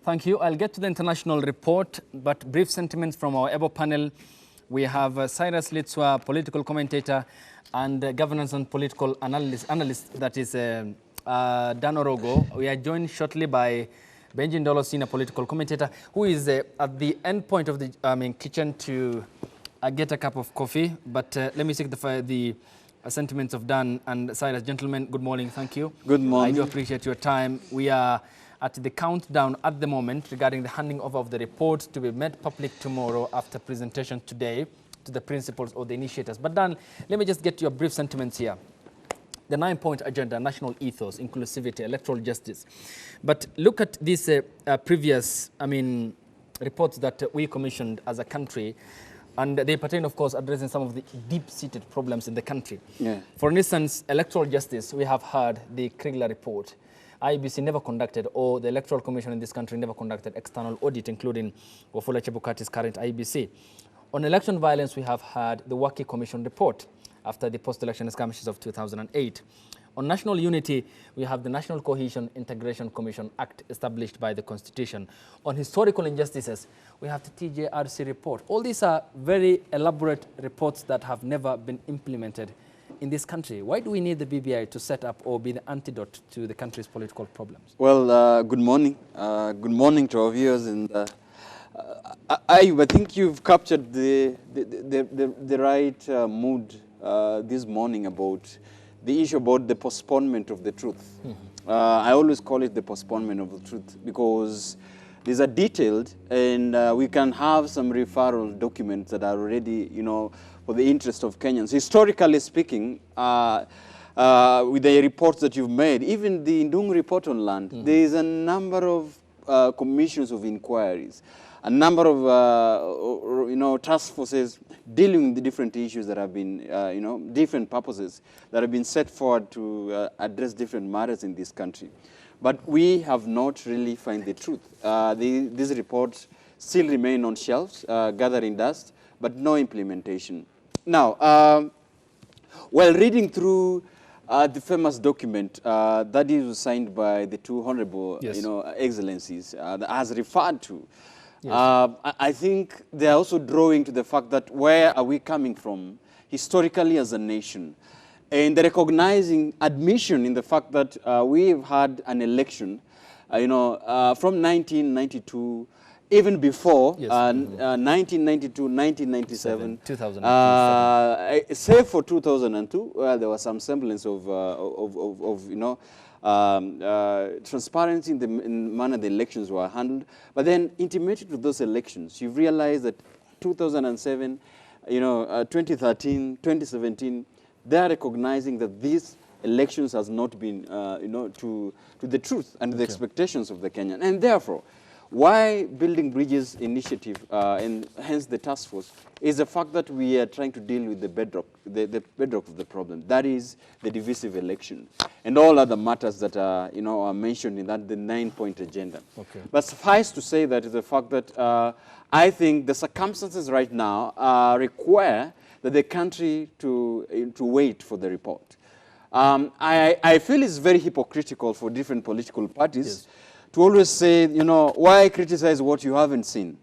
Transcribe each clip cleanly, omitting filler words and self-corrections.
Thank you. I'll get to the international report, but brief sentiments from our able panel. We have Cyrus Litswa, political commentator, and governance and political analyst that is Dan Orogo. We are joined shortly by Benjamin Dolo, senior political commentator, who is at the end point of the kitchen to get a cup of coffee. But let me seek the sentiments of Dan and Cyrus. Gentlemen, good morning. Thank you. Good morning. I do appreciate your time. We are at the countdown at the moment regarding the handing over of the report to be made public tomorrow after presentation today to the principals or the initiators. But Dan, let me just get your brief sentiments here. The 9-point agenda, national ethos, inclusivity, electoral justice. But look at these previous, reports that we commissioned as a country, and they pertain, of course, addressing some of the deep-seated problems in the country. Yeah. For instance, electoral justice, we have heard the Kriegler report. IEBC never conducted, or the Electoral Commission in this country never conducted external audit, including Wafula Chebukati's current IEBC. On election violence, we have had the Waki Commission report after the post-election skirmishes of 2008. On national unity, we have the National Cohesion Integration Commission Act established by the Constitution. On historical injustices, we have the TJRC report. All these are very elaborate reports that have never been implemented in this country. Why do we need the BBI to set up or be the antidote to the country's political problems? Well, good morning. Good morning to our viewers. And I think you've captured the right mood this morning about the issue about the postponement of the truth. Mm-hmm. I always call it the postponement of the truth because these are detailed, and we can have some referral documents that are already, for the interest of Kenyans. Historically speaking, with the reports that you've made, even the Ndung report on land, mm-hmm. there is a number of commissions of inquiries, a number of, task forces dealing with the different issues that have been, different purposes that have been set forward to address different matters in this country. But we have not really found the truth. These reports still remain on shelves, gathering dust, but no implementation. Now, while reading through the famous document that is signed by the two honorable, yes. Excellencies, as referred to, yes. I think they are also drawing to the fact that where are we coming from historically as a nation, and they're recognizing admission in the fact that we've had an election, from 1992. Even before, yes. 1992, 1997, 2002, save for 2002, there was some semblance of transparency in the manner the elections were handled. But then, intimated to those elections, you've realized that 2007, 2013, 2017, they are recognizing that these elections has not been, to the truth and the expectations of the Kenyan, and therefore. Why Building Bridges initiative, and hence the task force, is the fact that we are trying to deal with the bedrock, the bedrock of the problem. That is the divisive election and all other matters that are, are mentioned in that the 9-point agenda. Okay. But suffice to say that is the fact that I think the circumstances right now require that the country to wait for the report. I feel it's very hypocritical for different political parties. Yes. To always say, why criticize what you haven't seen?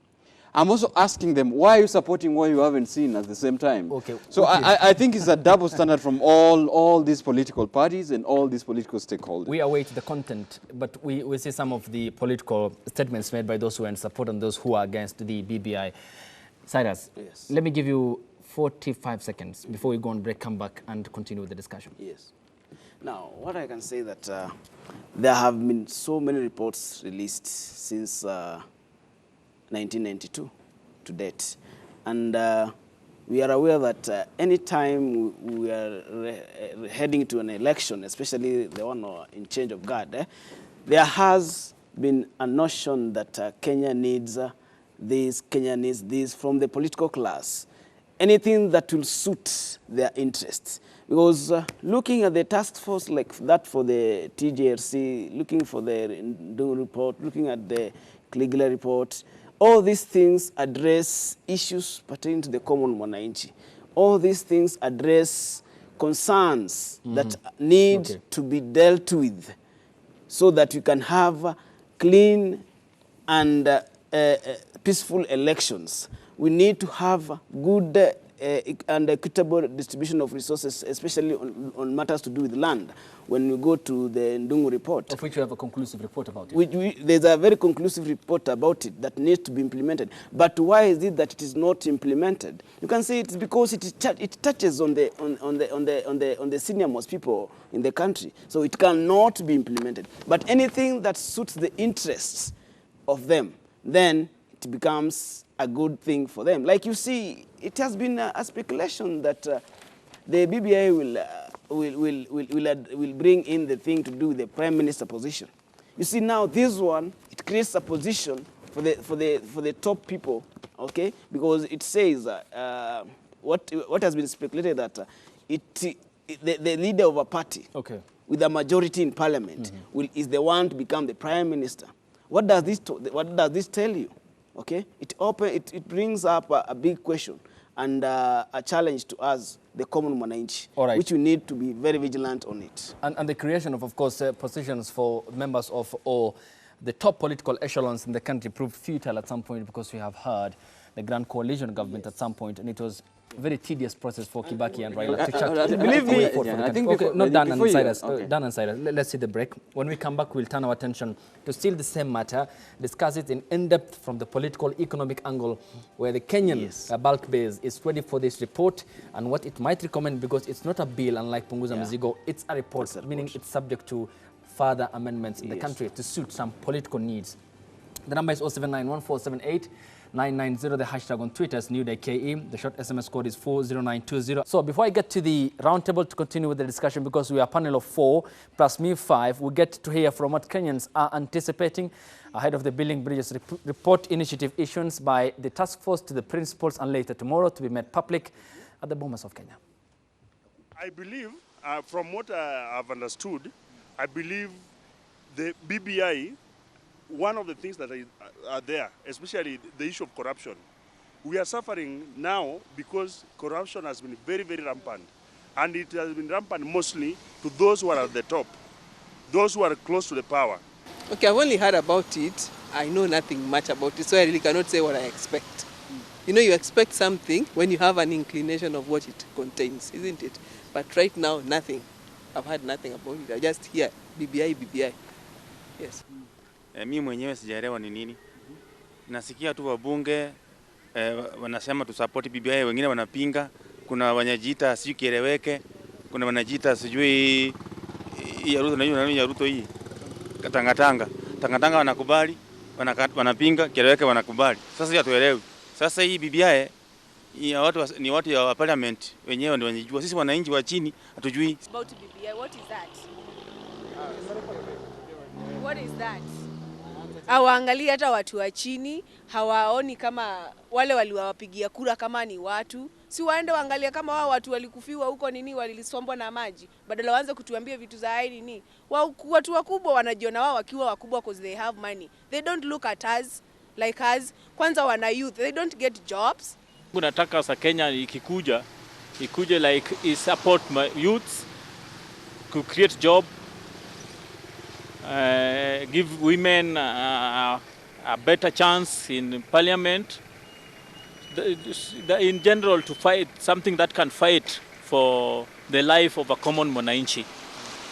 I'm also asking them, why are you supporting what you haven't seen at the same time? Okay. So okay. I think it's a double standard from all these political parties and all these political stakeholders. We await the content, but we see some of the political statements made by those who are in support and those who are against the BBI. Cyrus, yes. Let me give you 45 seconds before we go on break, come back and continue with the discussion. Yes. Now, what I can say that there have been so many reports released since 1992 to date. And we are aware that any time we are heading to an election, especially the one in change of guard, there has been a notion that Kenya needs this, Kenya needs this from the political class. Anything that will suit their interests. Because looking at the task force like that for the TJRC, looking for the Ndung report, looking at the Kriegler report, all these things address issues pertaining to the common mwananchi. All these things address concerns that need to be dealt with so that you can have clean and peaceful elections. We need to have good and equitable distribution of resources, especially on matters to do with land. When we go to the Ndungu report, of which you have a conclusive report about it. There's a very conclusive report about it that needs to be implemented. But why is it that it is not implemented? You can say it's because it touches on the senior most people in the country, so it cannot be implemented. But anything that suits the interests of them, then it becomes a good thing for them. Like you see, it has been a speculation that the BBI will bring in the thing to do with the prime minister position. You see now this one, it creates a position for the top people, okay? Because it says what has been speculated that the leader of a party, okay, with a majority in parliament, is the one to become the prime minister. What does this tell you? Okay, it brings up a big question and a challenge to us, the common mwananchi, which we need to be very vigilant on it. And the creation of course, positions for members of all the top political echelons in the country proved futile at some point because we have heard the grand coalition government at some point, and it was a very tedious process for Kibaki and Raila to chat. Believe me, I think okay, not Dan and Cyrus. Dan and Cyrus. Let's see the break. When we come back, we'll turn our attention to still the same matter, discuss it in depth from the political economic angle, where the Kenyan bulk base is ready for this report and what it might recommend, because it's not a bill, unlike Punguza Mzigo, it's a report, meaning it's subject to further amendments in the country to suit some political needs. The number is 0791478 990, the hashtag on Twitter is NewDayKE. The short SMS code is 40920. So before I get to the roundtable to continue with the discussion, because we are a panel of 4 plus me 5, we get to hear from what Kenyans are anticipating ahead of the Building Bridges report initiative issuance by the task force to the principals and later tomorrow to be made public at the Bomas of Kenya. I believe, from what I've understood, I believe the BBI, one of the things that are there, especially the issue of corruption. We are suffering now because corruption has been very, very rampant. And it has been rampant mostly to those who are at the top, those who are close to the power. Okay, I've only heard about it. I know nothing much about it, so I really cannot say what I expect. You know, you expect something when you have an inclination of what it contains, isn't it? But right now, nothing. I've heard nothing about it. I just hear BBI. Yes. Mimi mwenyewe sijaelewa ni nini. Nasikia tu wabunge wanasema tu support BBI, wengine wanapinga. Kuna wanajiita sijui kieleweke, kuna wanajiita sijui ya Ruto na hiyo ya Ruto hii. Tangatanga wanakubali, wanapinga, kieleweke wanakubali. Sasa hatuelewi. Sasa hii BBI ya watu ni watu ya parliament wenyewe ndio wanajua. Sisi wananchi wa chini hatujui. About BBI, what is that? What is that? Hawaangalia hata watu wa chini, hawaoni kama wale waliwapigia kura kama ni watu. Si waende waangalia kama wao watu walikufiwa huko nini, walisombwa na maji. Badala waanze kutuambia vitu za hai nini. Watu wakubwa wanajiona wao wakiwa wakubwa because they have money. They don't look at us like us. Kwanza wana youth, they don't get jobs. Nataka sa Kenya ikuje like support my youths to create job. Give women a better chance in parliament, in general to fight something that can fight for the life of a common mwananchi.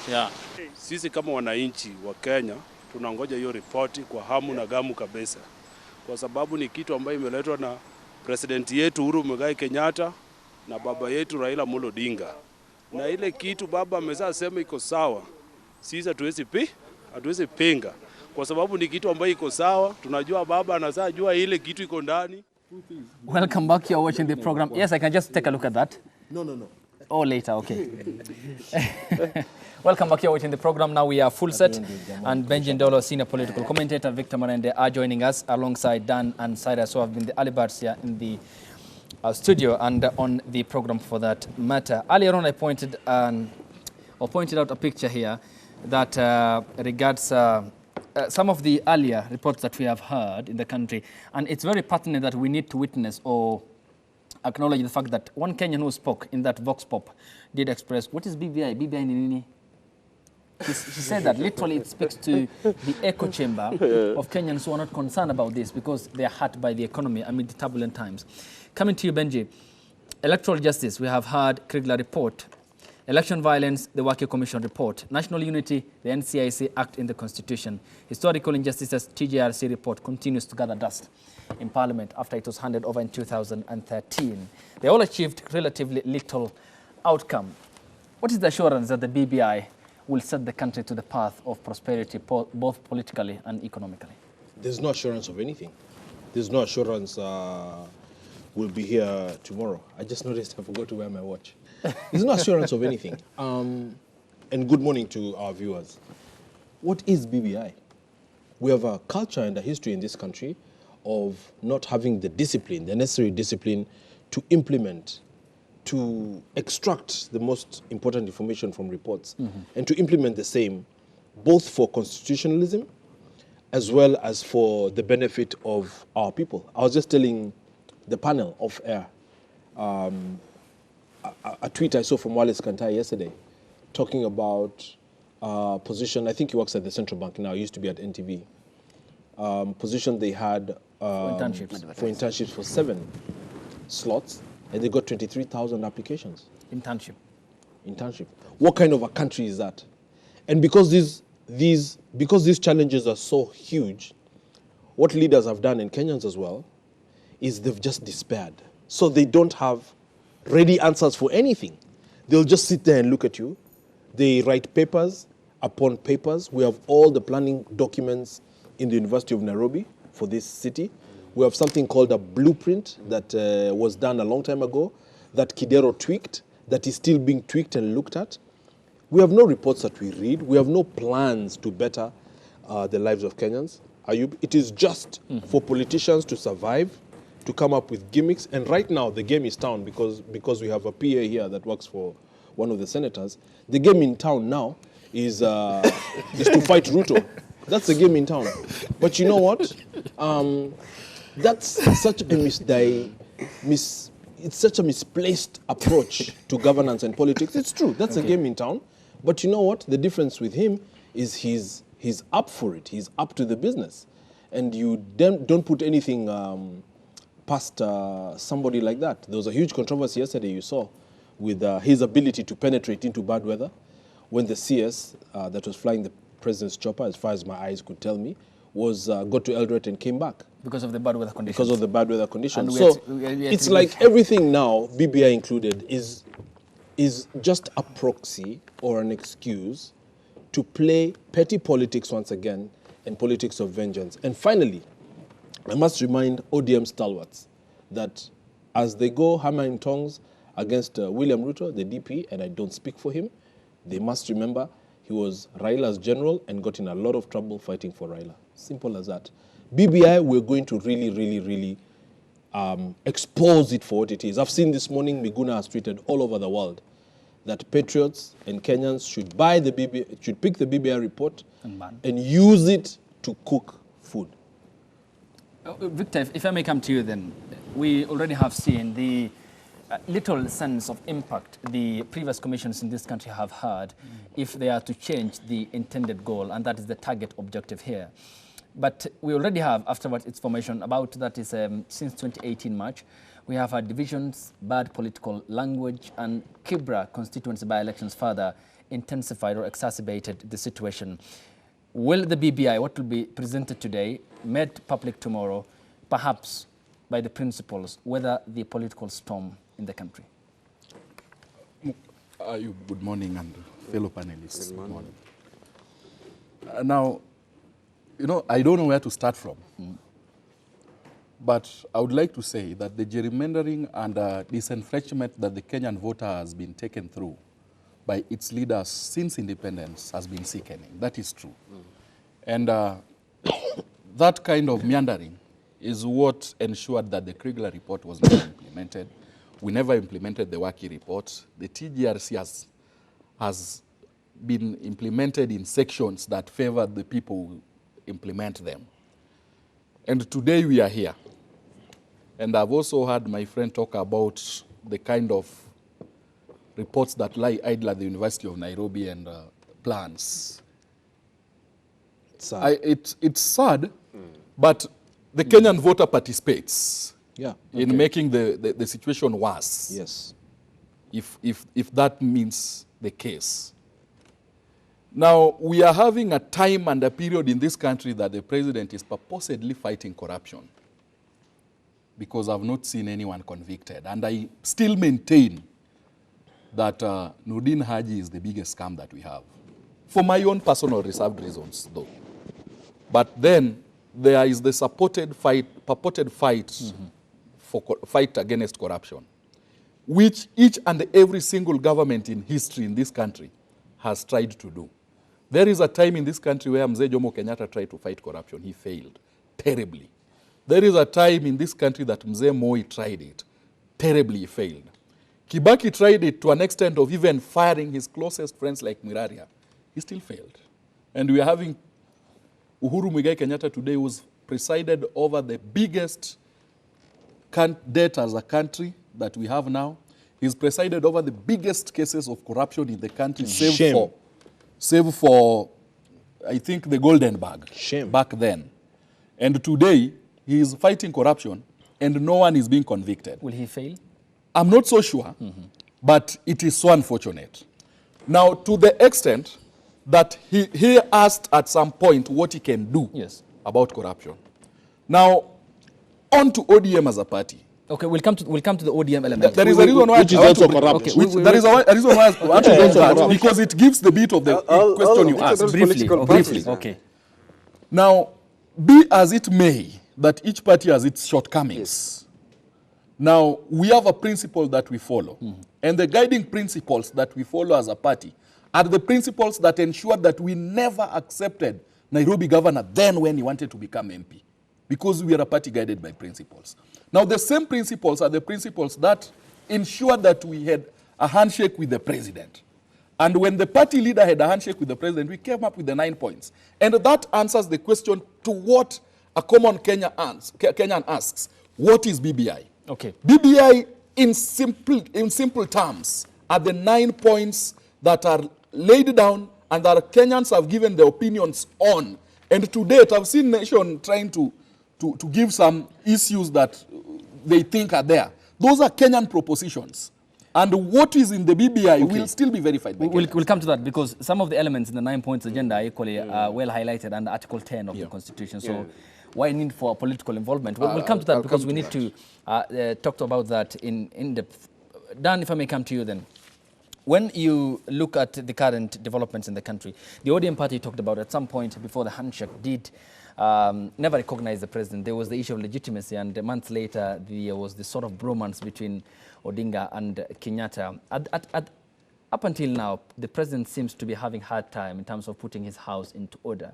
Yeah. Sisi kama wananchi wa Kenya tunangoja hiyo ripoti kwa hamu na gamu kabisa, kwa sababu ni kitu ambayo imeletwa na president yetu Uhuru Muigai Kenyatta na baba yetu Raila Amolo Odinga, na ile kitu baba amesema sema iko sawa, sisi hatuwezi pinga kwa sababu ni kitu ambayo iko sawa. Tunajua baba anajua ile kitu iko ndani. Welcome back. You're watching the program. Yes, I can just take a look at that. No. Oh, later, okay. Welcome back. You're watching the program. Now we are full set, and Benjamin Dolo, senior political commentator, Victor Marende are joining us alongside Dan and Cyrus, who have been the alibars here in the studio and on the program for that matter. Earlier on, I pointed out a picture here that regards some of the earlier reports that we have heard in the country. And it's very pertinent that we need to witness or acknowledge the fact that one Kenyan who spoke in that Vox Pop did express, what is BBI? BBI ni nini? He said that literally it speaks to the echo chamber of Kenyans who are not concerned about this because they are hurt by the economy amid turbulent times. Coming to you, Benji, electoral justice, we have heard Kriegler report. Election violence, the Waki Commission report. National unity, the NCIC Act in the Constitution. Historical injustices, TJRC report continues to gather dust in Parliament after it was handed over in 2013. They all achieved relatively little outcome. What is the assurance that the BBI will set the country to the path of prosperity, both politically and economically? There's no assurance of anything. There's no assurance we'll be here tomorrow. I just noticed I forgot to wear my watch. There's no assurance of anything. And good morning to our viewers. What is BBI? We have a culture and a history in this country of not having the discipline, the necessary discipline to implement, to extract the most important information from reports, and to implement the same, both for constitutionalism as well as for the benefit of our people. I was just telling the panel off air, a tweet I saw from Wallace Kantai yesterday, talking about position, I think he works at the central bank now, he used to be at NTV, position they had for internships for 7 slots, and they got 23,000 applications. Internship. What kind of a country is that? And because these challenges are so huge, what leaders have done, and Kenyans as well, is they've just despaired. So they don't have ready answers for anything. They'll just sit there and look at you. They write papers upon papers. We have all the planning documents in the University of Nairobi for this city. We have something called a blueprint that was done a long time ago that Kidero tweaked, that is still being tweaked and looked at. We have no reports that we read. We have no plans to better the lives of Kenyans. It is just for politicians to survive, to come up with gimmicks. And right now, the game is town because we have a PA here that works for one of the senators. The game in town now is to fight Ruto. That's the game in town. But you know what? That's such a it's such a misplaced approach to governance and politics. It's true. That's a game in town. But you know what? The difference with him is he's up for it. He's up to the business. And you don't put anything past somebody like that. There was a huge controversy yesterday you saw with his ability to penetrate into bad weather when the CS that was flying the president's chopper, as far as my eyes could tell me, got to Eldoret and came back. Because of the bad weather conditions. Because of the bad weather conditions. So it's like everything now, BBI included, is just a proxy or an excuse to play petty politics once again and politics of vengeance. And finally, I must remind ODM stalwarts that as they go hammer and tongs against William Ruto, the DP, and I don't speak for him, they must remember he was Raila's general and got in a lot of trouble fighting for Raila. Simple as that. BBI, we're going to really expose it for what it is. I've seen this morning Miguna has tweeted all over the world that patriots and Kenyans should pick the BBI report and use it to cook food. Victor, if I may come to you then, we already have seen the little sense of impact the previous commissions in this country have had if they are to change the intended goal, and that is the target objective here. But we already have, after its formation, about that is since 2018 March, we have had divisions, bad political language, and Kibra constituency by-elections further intensified or exacerbated the situation. Will the BBI, what will be presented today, made public tomorrow, perhaps by the principals, weather the political storm in the country? Good morning, and fellow panelists. Good morning. Now, I don't know where to start from. But I would like to say that the gerrymandering and disenfranchisement that the Kenyan voter has been taken through by its leaders since independence has been sickening. That is true. And that kind of meandering is what ensured that the Kriegler report was never implemented. We never implemented the Waki report. The TGRC has been implemented in sections that favored the people who implement them. And today we are here. And I've also heard my friend talk about the kind of reports that lie idle at the University of Nairobi, and plans. Sad. It's sad, but the Kenyan voter participates in making the situation worse. Yes. If that means the case. Now, we are having a time and a period in this country that the president is purposely fighting corruption, because I've not seen anyone convicted. And I still maintain that Nordin Haji is the biggest scam that we have. For my own personal reserved reasons, though. But then there is the purported fight fight against corruption, which each and every single government in history in this country has tried to do. There is a time in this country where Mzee Jomo Kenyatta tried to fight corruption. He failed terribly. There is a time in this country that Mzee Moi tried it. Terribly, he failed. Kibaki tried it to an extent of even firing his closest friends like Miraria. He still failed. And we are having Uhuru Muigai Kenyatta today, who's presided over the biggest debt as a country that we have now. He's presided over the biggest cases of corruption in the country, save for, I think, the Golden Bag back then. And today, he is fighting corruption, and no one is being convicted. Will he fail? I'm not so sure, but it is so unfortunate. Now, to the extent that he asked at some point what he can do about corruption. Now, on to ODM as a party. Okay, we'll come to the ODM element. There is a reason why which is also corrupt. There is a reason why I want to bring that, because it gives the beat of the question you asked. Briefly. Okay. Now, be as it may, that each party has its shortcomings. Now, we have a principle that we follow. And the guiding principles that we follow as a party are the principles that ensure that we never accepted Nairobi governor then when he wanted to become MP, because we are a party guided by principles. Now, the same principles are the principles that ensure that we had a handshake with the president. And when the party leader had a handshake with the president, we came up with the 9 points. And that answers the question to what a common Kenyan asks, what is BBI? Okay. BBI, in simple terms, are the 9 points that are laid down and that Kenyans have given their opinions on. And to date, I've seen Nation trying to give some issues that they think are there. Those are Kenyan propositions. And what is in the BBI will still be verified by We'll come to that, because some of the elements in the 9 points agenda are equally well highlighted under Article 10 of the Constitution. So why need for political involvement? We'll come to that, because we need to talk about that in depth. Dan, if I may come to you then. When you look at the current developments in the country, the ODM party talked about at some point before the handshake did never recognize the president. There was the issue of legitimacy, and months later there was the sort of bromance between Odinga and Kenyatta. Up until now, the president seems to be having a hard time in terms of putting his house into order.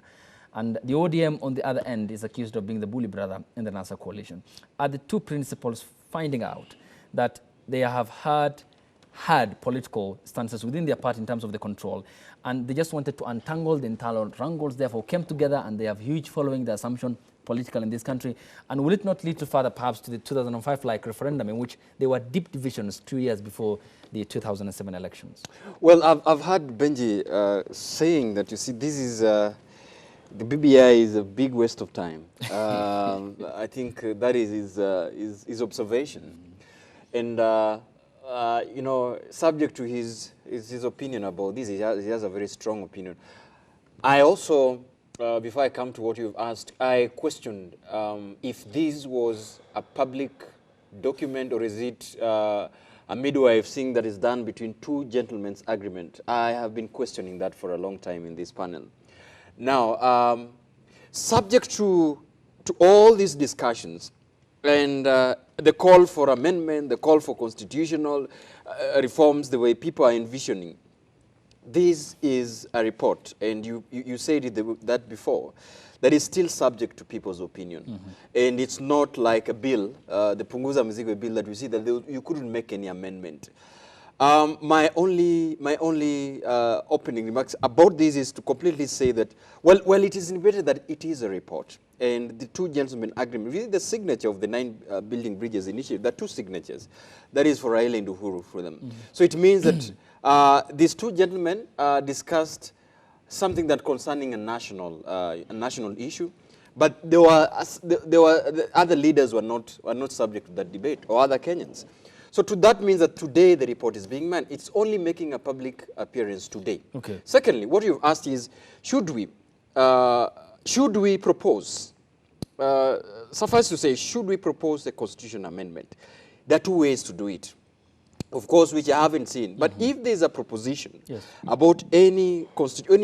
And the ODM on the other end is accused of being the bully brother in the NASA coalition. Are the two principals finding out that they have had political stances within their party in terms of the control, and they just wanted to untangle the internal wrangles, therefore came together, and they have huge following, the assumption, political in this country? And will it not lead to further, perhaps, to the 2005-like referendum in which there were deep divisions 2 years before the 2007 elections? Well, I've heard Benji saying that, you see, this is, the BBI is a big waste of time. I think that is his observation. And you know, subject to his opinion about this, he has a very strong opinion. I also, before I come to what you've asked, I questioned if this was a public document or is it a midwife thing that is done between two gentlemen's agreement. I have been questioning that for a long time in this panel. Now, subject to all these discussions, and the call for amendment, the call for constitutional reforms, the way people are envisioning, this is a report, and you said that before, that is still subject to people's opinion. And it's not like a bill, the Punguza Mizigo bill that we see that you couldn't make any amendment. My only opening remarks about this is to completely say that, well, it is indicated that it is a report. And the two gentlemen agreement, really the signature of the 9 building bridges initiative, there are 2 signatures. That is for Raila and Uhuru for them. So it means that these two gentlemen discussed something that concerning a national issue. But the other leaders were not subject to that debate, or other Kenyans. So that means that today the report is being made. It's only making a public appearance today. Okay. Secondly, what you've asked is, should we propose, suffice to say, should we propose a constitution amendment? There are two ways to do it, of course, which I haven't seen. But if there's a proposition about any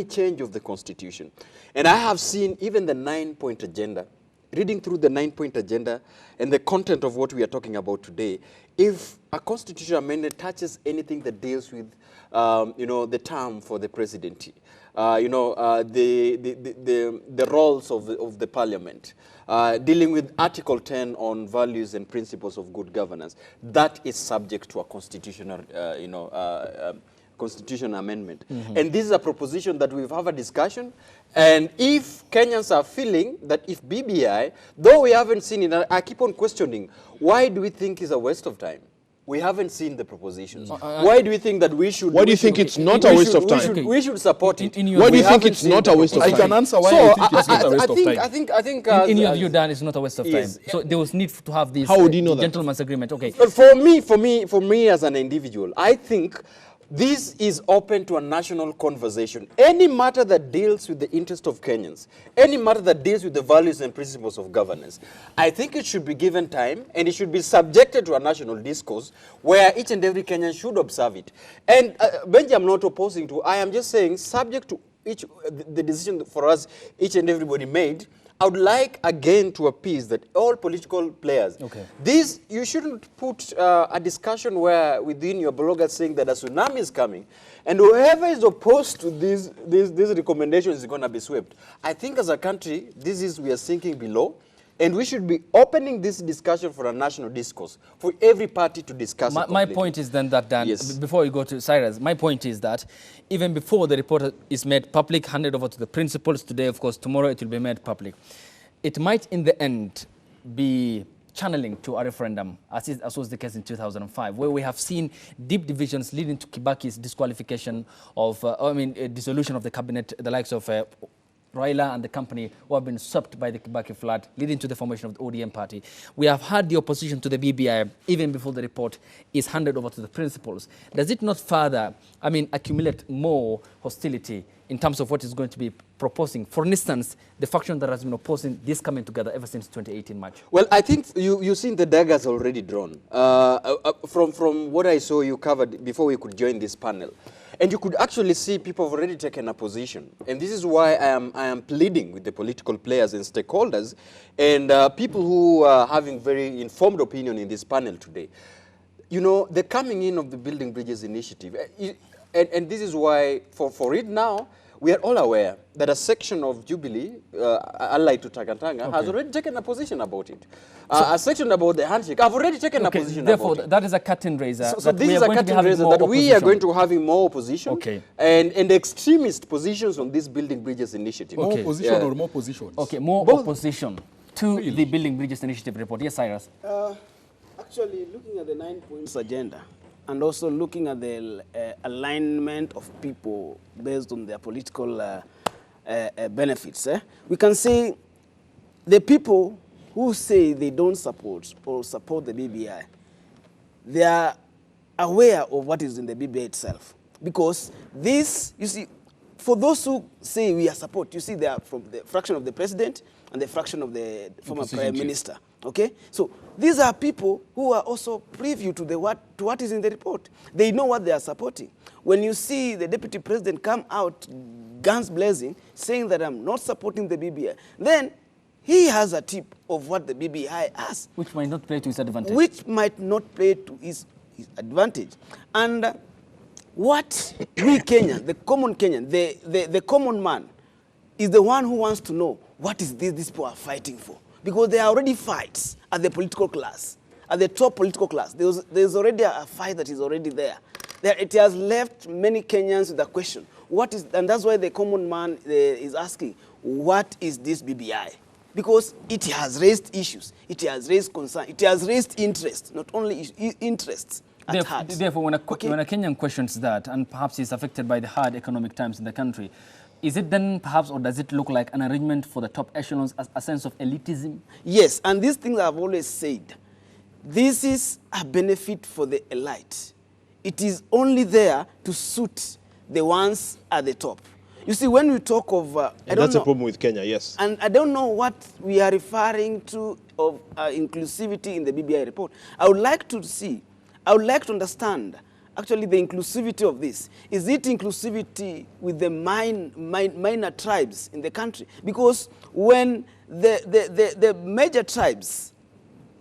change of the constitution, and I have seen even the 9-point agenda, reading through the 9-point agenda and the content of what we are talking about today, if a constitutional amendment touches anything that deals with, the term for the presidency, the roles of the parliament, dealing with Article 10 on values and principles of good governance, that is subject to a constitutional, constitutional amendment. And this is a proposition that we've had a discussion. And if Kenyans are feeling that if BBI, though we haven't seen it, I keep on questioning, why do we think it's a waste of time? We haven't seen the propositions. Why do we think that we should... Why do you think it's not a waste of time? We should support it. Why do you think it's not a waste of time? I can answer why I think it's not a waste of time. I think in your view, Dan, it's not a waste of time. So there was need to have this gentleman's agreement. Okay. But for me as an individual, I think this is open to a national conversation. Any matter that deals with the interest of Kenyans, any matter that deals with the values and principles of governance, I think it should be given time and it should be subjected to a national discourse where each and every Kenyan should observe it. And Benji, I'm not opposing to, I am just saying subject to the decision for us, each and everybody made, I would like again to appease that all political players, you shouldn't put a discussion where within your blogger saying that a tsunami is coming and whoever is opposed to these recommendations is going to be swept. I think as a country, we are sinking below. And we should be opening this discussion for a national discourse, for every party to discuss it. My point is then that, Dan, before you go to Cyrus, my point is that even before the report is made public, handed over to the principals today, of course, tomorrow it will be made public. It might, in the end, be channeling to a referendum, as was the case in 2005, where we have seen deep divisions leading to Kibaki's disqualification of, dissolution of the cabinet, the likes of Raila and the company who have been swept by the Kibaki flood, leading to the formation of the ODM party. We have had the opposition to the BBI even before the report is handed over to the principals. Does it not further, accumulate more hostility in terms of what is going to be proposing? For instance, the faction that has been opposing this coming together ever since 2018 March. Well, I think you've seen the daggers already drawn. From what I saw you covered before we could join this panel. And you could actually see people have already taken a position. And this is why I am pleading with the political players and stakeholders and people who are having very informed opinion in this panel today. The coming in of the Building Bridges initiative, and this is why, for it now, we are all aware that a section of Jubilee, allied to Takatanga, has already taken a position about it. A section about the handshake, I've already taken a position therefore, about it. That is a curtain raiser. So this is a curtain raiser that we are going to have more opposition and extremist positions on this Building Bridges initiative. More opposition or more positions? Okay, more opposition to the Building Bridges initiative report. Yes, Cyrus? Actually, looking at the 9 points agenda, and also looking at the alignment of people based on their political benefits, we can say the people who say they don't support or support the BBI, they are aware of what is in the BBI itself. Because this, you see, for those who say we are support, you see they are from the fraction of the president and the fraction of the former prime minister. Okay, so these are people who are also preview to what is in the report. They know what they are supporting. When you see the deputy president come out, guns blazing, saying that I'm not supporting the BBI, then he has a tip of what the BBI has. Which might not play to his advantage. Which might not play to his advantage. And what we Kenyans, the common Kenyan, the common man, is the one who wants to know what is this these people are fighting for. Because there are already fights at the political class, at the top political class. There's already a fight that is already there. It has left many Kenyans with a question. And that's why the common man is asking, what is this BBI? Because it has raised issues, it has raised concern, it has raised interest, not only interests at heart. Therefore, when a Kenyan questions that, and perhaps is affected by the hard economic times in the country, Is it then perhaps, or does it look like an arrangement for the top echelons as a sense of elitism? Yes, and these things I've always said. This is a benefit for the elite. It is only there to suit the ones at the top. You see, when we talk of... that's a problem with Kenya, yes. And I don't know what we are referring to of inclusivity in the BBI report. I would like to understand actually the inclusivity of this. Is it inclusivity with the minor tribes in the country? Because when the major tribes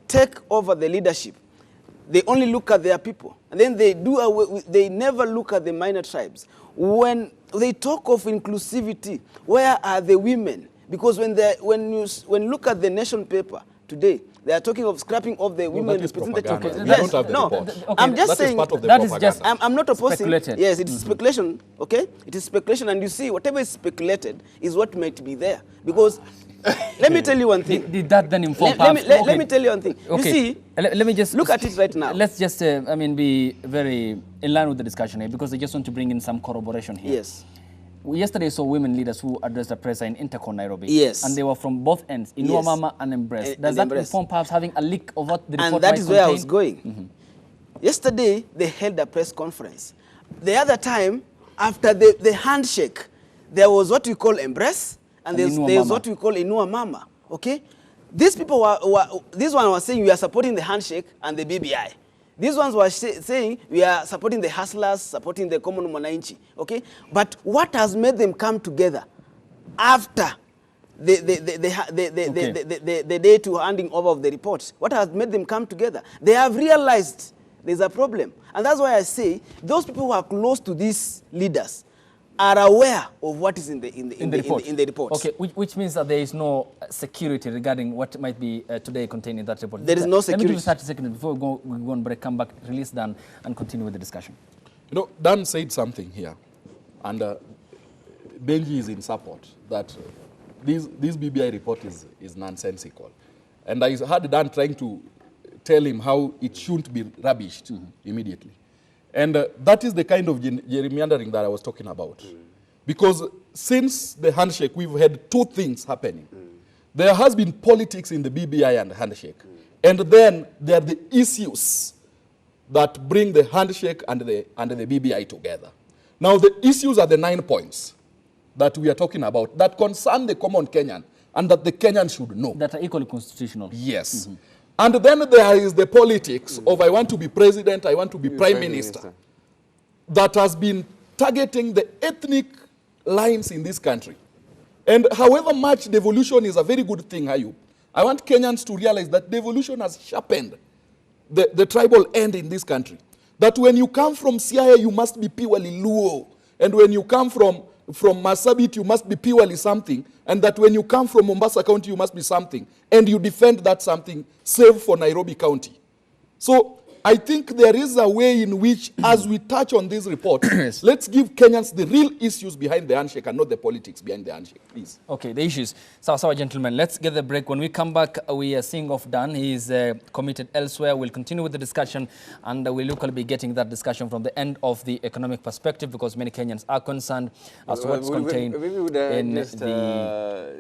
take over the leadership, they only look at their people. And then they never look at the minor tribes. When they talk of inclusivity, where are the women? Because when you look at the Nation paper today, they are talking of scrapping off the women representative. Okay. Don't have the report. Okay. I'm just saying that is just I'm not opposing. Speculated. Yes, it is speculation. Okay, it is speculation, and you see, whatever is speculated is what might be there. Because let me tell you one thing. Did that then inform? Let me tell you one thing. Okay. You see, let me just look at it right now. Let's just, be very in line with the discussion here, because I just want to bring in some corroboration here. Yes. We yesterday saw women leaders who addressed the press in Intercon, Nairobi. Yes. And they were from both ends, Inua Mama and Embrace. Does that inform perhaps having a leak of what the report and that might is where contain? I was going. Yesterday, they held a press conference. The other time, after the handshake, there was what we call Embrace, and there's what we call Inua Mama. Okay? These people this one was saying we are supporting the handshake and the BBI. These ones were saying we are supporting the hustlers, supporting the common mwananchi. Okay? But what has made them come together after the day to handing over of the reports? What has made them come together? They have realized there's a problem. And that's why I say those people who are close to these leaders are aware of what is in the report. Okay, which means that there is no security regarding what might be today contained in that report. There is no security. Let me give you 30 seconds before we go on break, come back, release Dan, and continue with the discussion. You know, Dan said something here, and Benji is in support, that this BBI report is nonsensical. And I heard Dan trying to tell him how it shouldn't be rubbished immediately. And that is the kind of gerrymandering that I was talking about. Because since the handshake, we've had two things happening. There has been politics in the BBI and handshake. And then there are the issues that bring the handshake and the BBI together. Now, the issues are the 9 points that we are talking about that concern the common Kenyan and that the Kenyan should know. That are equally constitutional. Yes. And then there is the politics of I want to be president, I want to be prime minister, that has been targeting the ethnic lines in this country. And however much devolution is a very good thing, Ayub, I want Kenyans to realize that devolution has sharpened the tribal end in this country. That when you come from Siaya, you must be purely Luo. And when you come from Marsabit, you must be purely something. And that when you come from Mombasa County, you must be something. And you defend that something, save for Nairobi County. So I think there is a way in which, as we touch on this report, let's give Kenyans the real issues behind the handshake and not the politics behind the handshake, please. Okay, the issues. So, gentlemen, let's get the break. When we come back, we are seeing off Dan. He is committed elsewhere. We'll continue with the discussion, and we'll locally be getting that discussion from the end of the economic perspective, because many Kenyans are concerned as to what's contained in a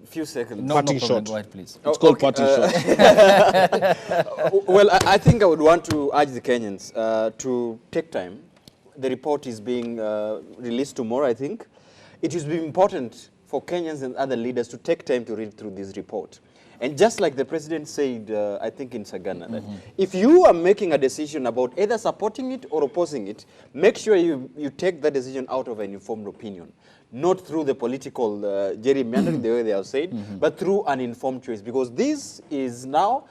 few seconds. No problem. Go ahead, please. It's called party shot. Well, I think I would want to urge the Kenyans to take time. The report is being released tomorrow, I think. It will be important for Kenyans and other leaders to take time to read through this report. And just like the president said, I think in Sagana, that if you are making a decision about either supporting it or opposing it, make sure you take that decision out of an informed opinion. Not through the political gerrymandering, the way they have said, but through an informed choice. Because this is now,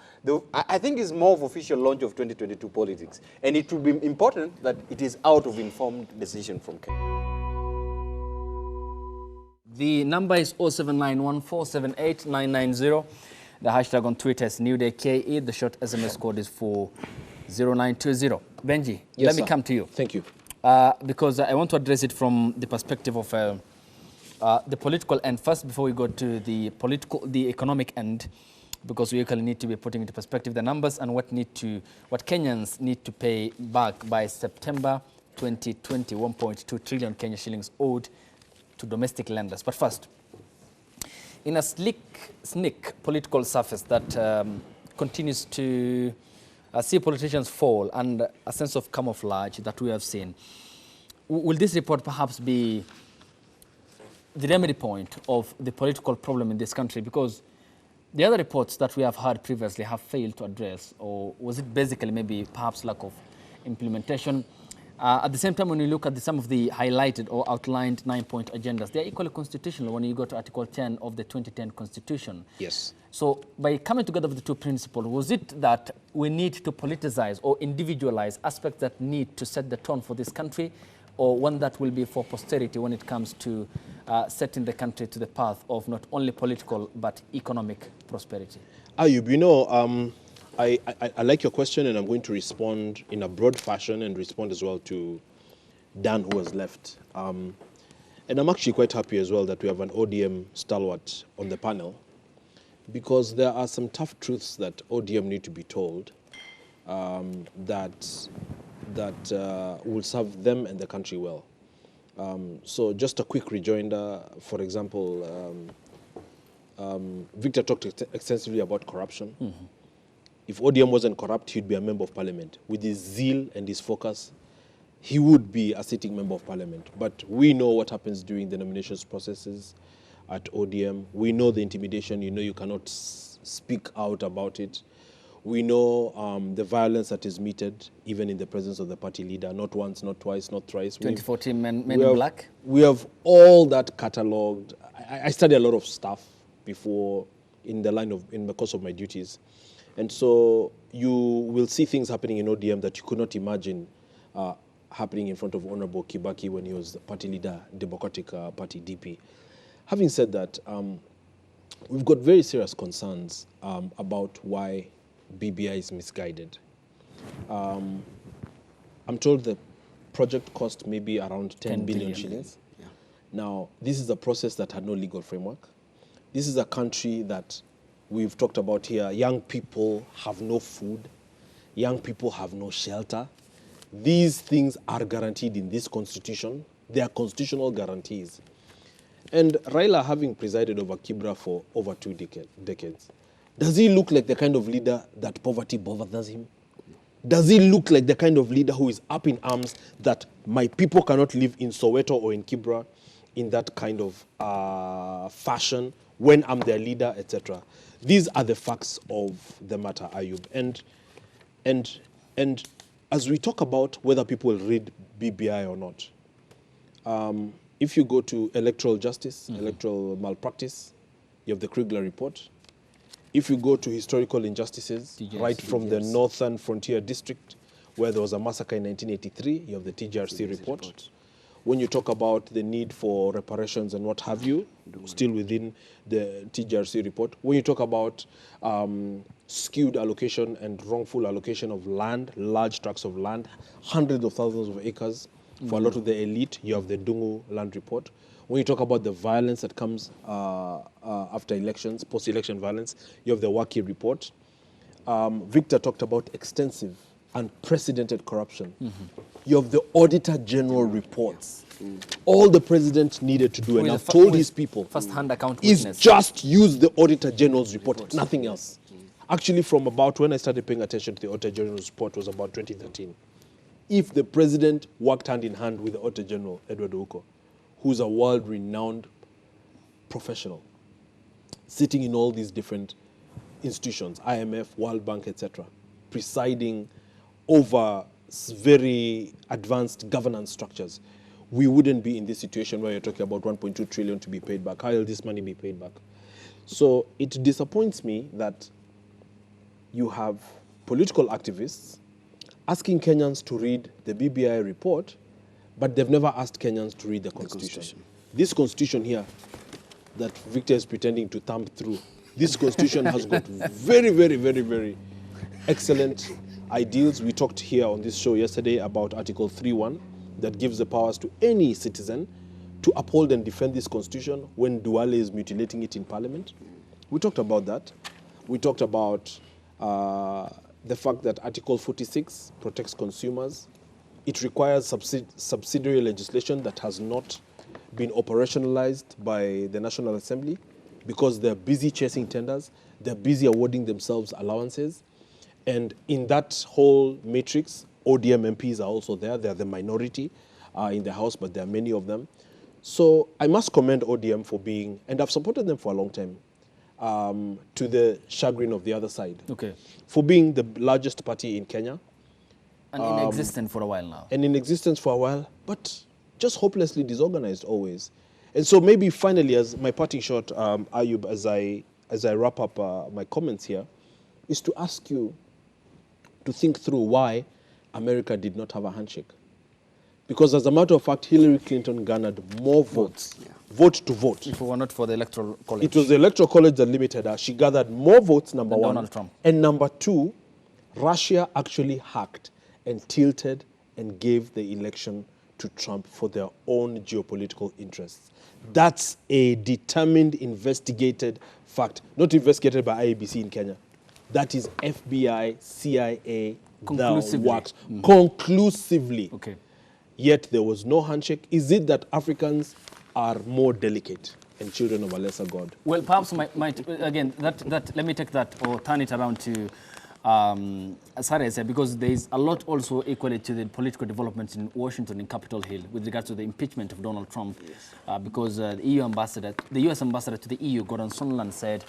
I think, is more of official launch of 2022 politics. And it will be important that it is out of informed decision from Kenya. The number is 0791478990. The hashtag on Twitter is NewDayKE. The short SMS code is 40920. Benji, let me come to you. Thank you. Because I want to address it from the perspective of the political end first, before we go to the economic end, because we actually need to be putting into perspective the numbers and what Kenyans need to pay back by September 2020. 1.2 trillion Kenya shillings owed to domestic lenders. But first, in a sneak political surface that continues to see politicians fall and a sense of camouflage that we have seen, will this report perhaps be the remedy point of the political problem in this country? Because the other reports that we have heard previously have failed to address, or was it basically maybe perhaps lack of implementation? At the same time, when you look at some of the highlighted or outlined 9-point agendas, they're equally constitutional when you go to Article 10 of the 2010 Constitution. Yes. So by coming together with the two principles, was it that we need to politicize or individualize aspects that need to set the tone for this country, or one that will be for posterity when it comes to setting the country to the path of not only political but economic prosperity? Ayub, you know, I like your question, and I'm going to respond in a broad fashion and respond as well to Dan, who has left. And I'm actually quite happy as well that we have an ODM stalwart on the panel, because there are some tough truths that ODM need to be told that will serve them and the country well. So just a quick rejoinder, for example, Victor talked extensively about corruption. Mm-hmm. If ODM wasn't corrupt, he'd be a member of parliament. With his zeal and his focus, he would be a sitting member of parliament. But we know what happens during the nominations processes at ODM. We know the intimidation. You know, you cannot speak out about it. We know the violence that is meted, even in the presence of the party leader, not once, not twice, not thrice. 2014 Men in Black? We have all that catalogued. I study a lot of stuff before in the course of my duties. And so you will see things happening in ODM that you could not imagine happening in front of Honorable Kibaki when he was the party leader, Democratic Party, DP. Having said that, we've got very serious concerns about why BBI is misguided. I'm told the project cost maybe around 10 billion shillings. Yeah. Now, this is a process that had no legal framework. This is a country that we've talked about here. Young people have no food. Young people have no shelter. These things are guaranteed in this constitution. They are constitutional guarantees. And Raila, having presided over Kibra for over 2 decades, does he look like the kind of leader that poverty bothers him? Does he look like the kind of leader who is up in arms that my people cannot live in Soweto or in Kibra in that kind of fashion when I'm their leader, etc.? These are the facts of the matter, Ayub. And as we talk about whether people will read BBI or not, if you go to electoral justice, electoral malpractice, you have the Kriegler report. If you go to historical injustices, right from the Northern Frontier District, where there was a massacre in 1983, you have the TJRC report. When you talk about the need for reparations and what have you, still within the TJRC report. When you talk about skewed allocation and wrongful allocation of land, large tracts of land, hundreds of thousands of acres for a lot of the elite, you have the Dungu land report. When you talk about the violence that comes after elections, post-election violence, you have the Waki report. Victor talked about extensive, unprecedented corruption. You have the Auditor General reports. All the president needed to do, and I've told his people, first-hand account is witness. just use the Auditor General's report, nothing else. Actually, from about when I started paying attention to the Auditor General's report was about 2013. If the president worked hand in hand with the Auditor General, Edward Ouko, who's a world-renowned professional, sitting in all these different institutions, IMF, World Bank, etc., presiding over very advanced governance structures, we wouldn't be in this situation where you're talking about 1.2 trillion to be paid back. How will this money be paid back? So it disappoints me that you have political activists asking Kenyans to read the BBI report, but they've never asked Kenyans to read the Constitution. This Constitution here that Victor is pretending to thumb through, this Constitution has got very, very, very, very excellent ideals. We talked here on this show yesterday about Article 3.1 that gives the powers to any citizen to uphold and defend this Constitution when Duale is mutilating it in Parliament. We talked about that. We talked about the fact that Article 46 protects consumers. It requires subsidiary legislation that has not been operationalized by the National Assembly because they're busy chasing tenders, they're busy awarding themselves allowances. And in that whole matrix, ODM MPs are also there. They're the minority in the House, but there are many of them. So I must commend ODM for being, and I've supported them for a long time, to the chagrin of the other side. Okay. For being the largest party in Kenya. And in existence for a while now. And in existence for a while, but just hopelessly disorganized always. And so maybe finally, as my parting shot, Ayub, as I wrap up my comments here, is to ask you to think through why America did not have a handshake. Because as a matter of fact, Hillary Clinton garnered more votes, vote to vote. If it were not for the Electoral College. It was the Electoral College that limited her. She gathered more votes, number one. Donald Trump. And number two, Russia actually hacked and tilted and gave the election to Trump for their own geopolitical interests. That's a determined, investigated fact. Not investigated by IABC in Kenya. That is FBI, CIA, the works. Conclusively. Okay. Yet there was no handshake. Is it that Africans are more delicate and children of a lesser God? Well, perhaps again, let me take that or turn it around to Sarah said, because there is a lot also equally to the political developments in Washington, in Capitol Hill, with regards to the impeachment of Donald Trump. Yes. Because the U.S. ambassador to the EU, Gordon Sondland, said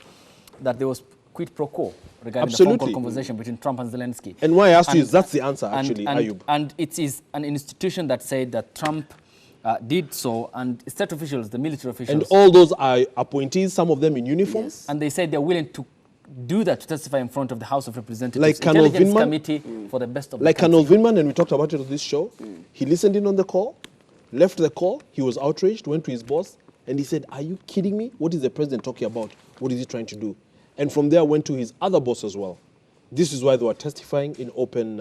that there was quid pro quo regarding the phone call conversation between Trump and Zelensky. And why I asked you is that's the answer, actually, Ayub. And it is an institution that said that Trump did so, and state officials, the military officials. And all those are appointees, some of them in uniform. Yes. And they said they're willing to do that, to testify in front of the House of Representatives, like Intelligence Committee for the best of like the country. Colonel Vinman, and we talked about it on this show. He listened in on the call, left the call, he was outraged, went to his boss, and he said, are you kidding me? What is the president talking about? What is he trying to do? And from there went to his other boss as well. This is why they were testifying in open...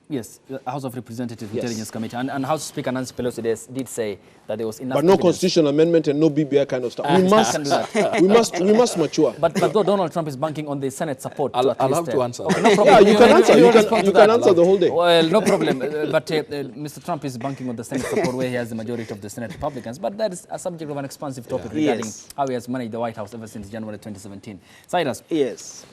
Yes, the House of Representatives Intelligence Committee. And House Speaker Nancy Pelosi did say that there was enough But no evidence. Constitutional amendment and no BBI kind of stuff. We must mature. But though Donald Trump is banking on the Senate support... I'll have to answer. Okay, no problem. Yeah, you can answer. You can answer the whole day. Well, no problem. But Mr. Trump is banking on the Senate support where he has the majority of the Senate Republicans. But that is a subject of an expansive topic regarding how he has managed the White House ever since January 2017. Cyrus. Yes.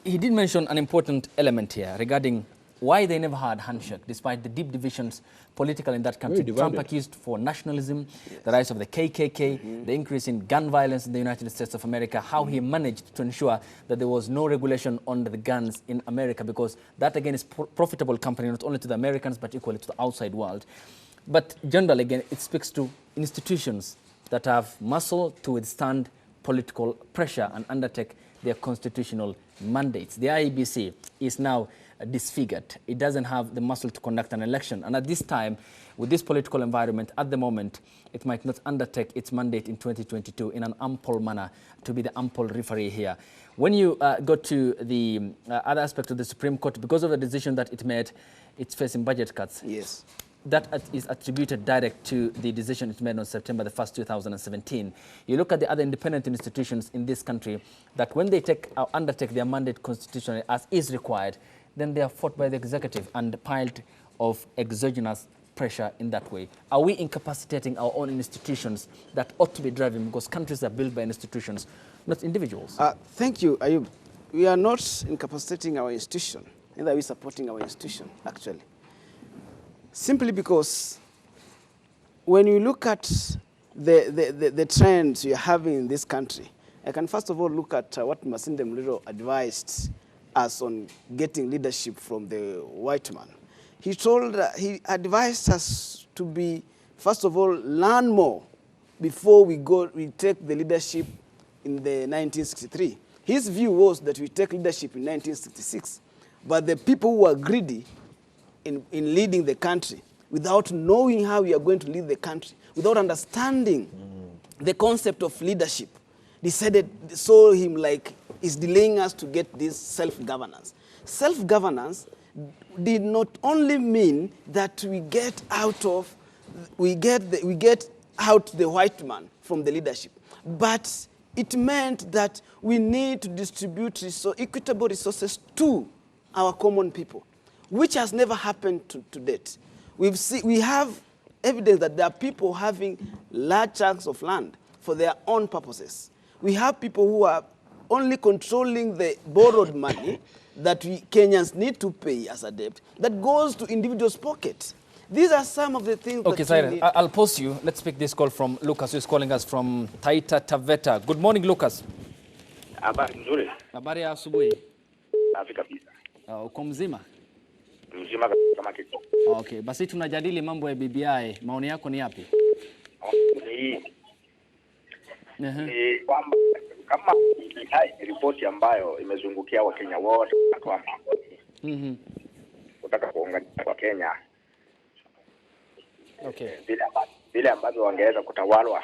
He did mention an important element here regarding why they never had handshake, despite the deep divisions political in that country. Trump accused for nationalism, the rise of the KKK, the increase in gun violence in the United States of America, how he managed to ensure that there was no regulation on the guns in America, because that again is profitable company, not only to the Americans, but equally to the outside world. But generally, again, it speaks to institutions that have muscle to withstand political pressure and undertake their constitutional mandates. The IEBC is now disfigured. It doesn't have the muscle to conduct an election. And at this time, with this political environment, at the moment, it might not undertake its mandate in 2022 in an ample manner to be the ample referee here. When you go to the other aspect of the Supreme Court, because of the decision that it made, it's facing budget cuts. Yes. That is attributed direct to the decision it made on September the 1st, 2017. You look at the other independent institutions in this country that when they undertake their mandate constitutionally as is required, then they are fought by the executive and piled of exogenous pressure in that way. Are we incapacitating our own institutions that ought to be driving, because countries are built by institutions, not individuals? Thank you, Ayub. We are not incapacitating our institution, neither are we supporting our institution, actually. Simply because when you look at the trends you're having in this country, I can first of all look at what Masinde Muliro advised us on getting leadership from the white man. He advised us to be, first of all, learn more before we take the leadership in the 1963. His view was that we take leadership in 1966, but the people who are greedy in leading the country, without knowing how we are going to lead the country, without understanding the concept of leadership, saw him like is delaying us to get this self-governance. Self-governance did not only mean that we get out the white man from the leadership, but it meant that we need to distribute equitable resources to our common people, which has never happened to date. We have evidence that there are people having large chunks of land for their own purposes. We have people who are only controlling the borrowed money that we Kenyans need to pay as a debt that goes to individuals' pockets. These are some of the things okay, that we need. I'll pause you. Let's pick this call from Lucas, who is calling us from Taita Taveta. Good morning, Lucas. Habari nzuri. Habari ya asubuhi. Safi kabisa. Uko mzima? Mzima kama kitu. Okay, basi tunajadili mambo ya BBI. Maoni yako ni yapi? Ni kwamba kama BBI report ambayo imezungukia Wakenya wote kwa kutaka kuunganisha kwa Kenya. Okay. Vile ambavyo wangeweza kutawalwa.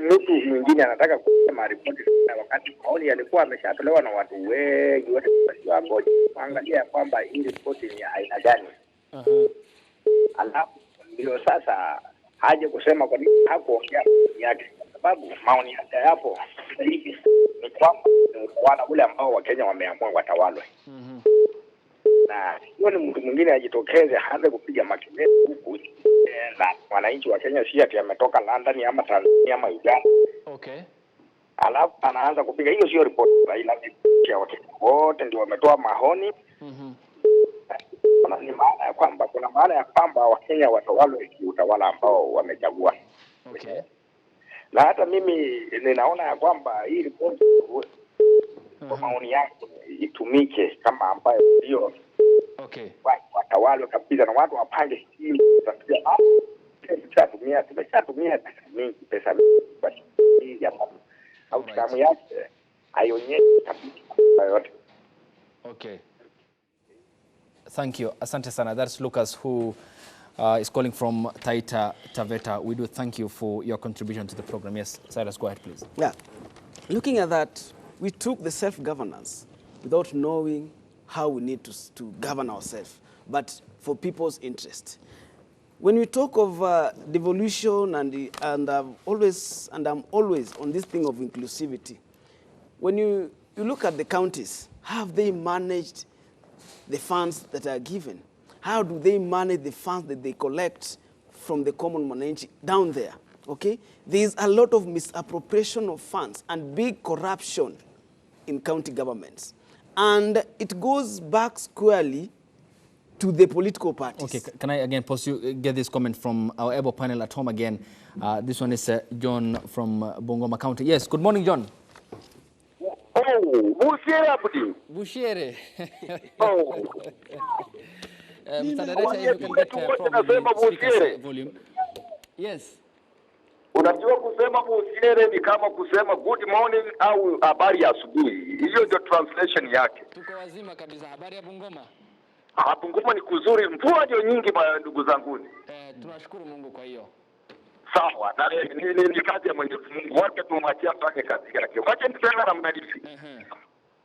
Mtu mwingine anataka kusema ripoti wakati maoni yalikuwa ameshatolewa na watu wengi wote, basi angalia kwamba hii ripoti ni aina gani. Alafu ndio sasa haje kusema kwa nini hakuongea yake, sababu maoni yake yapo hivi ni kwamba wala ule ambao Wakenya wameamua watawalwe. Na hiyo ni mtu mwingine ajitokeze aanze kupiga makelele huku na wananchi wa Kenya si ati ametoka London ama Tanzania ama Uganda. Okay. Alafu anaanza kupiga hiyo sio report ila ya Wakenya wote ndio wametoa maoni. Kuna maana ya kwamba Wakenya watawalwe utawala ambao wamechagua. Okay. Na hata mimi ninaona ya kwamba hii report kwa maoni yangu itumike kama ambayo ndio watawalwe kabisa na watu wapange hii tumeshatumia pesa mingi hapa au kama yake haionyeshi kabisa yote. Okay. Thank you. Asante sana. That's Lucas who is calling from Taita Taveta. We do thank you for your contribution to the program. Yes, Cyrus, go ahead, please. Yeah. Looking at that, we took the self-governance without knowing how we need to govern ourselves, but for people's interest. When we talk of devolution and I'm always on this thing of inclusivity, when you look at the counties, how have they managed the funds that are given? How do they manage the funds that they collect from the common man down there? Okay? There's a lot of misappropriation of funds and big corruption in county governments. And it goes back squarely to the political parties. Okay, can I again pause you, get this comment from our able panel at home again. This one is John from Bungoma County. Yes, good morning, John. Oh, Bushiere Abdi. Bushiere. Oh. Mr. Director, if you can get probably speaker's volume. Yes. Unajua kusema Bushiere ni kama kusema good morning au habari ya asubuhi. Hiyo ndio translation yake. Tuko wazima kabisa. Habari ya Bungoma? Bungoma ni kuzuri, mvua ndio nyingi ndugu zanguni. Tunashukuru Mungu kwa hiyo. Sawa, na ni kazi ya Mwenyezi Mungu. Wote tumwachia afanye kazi yake. Wacha niseme namna hivi.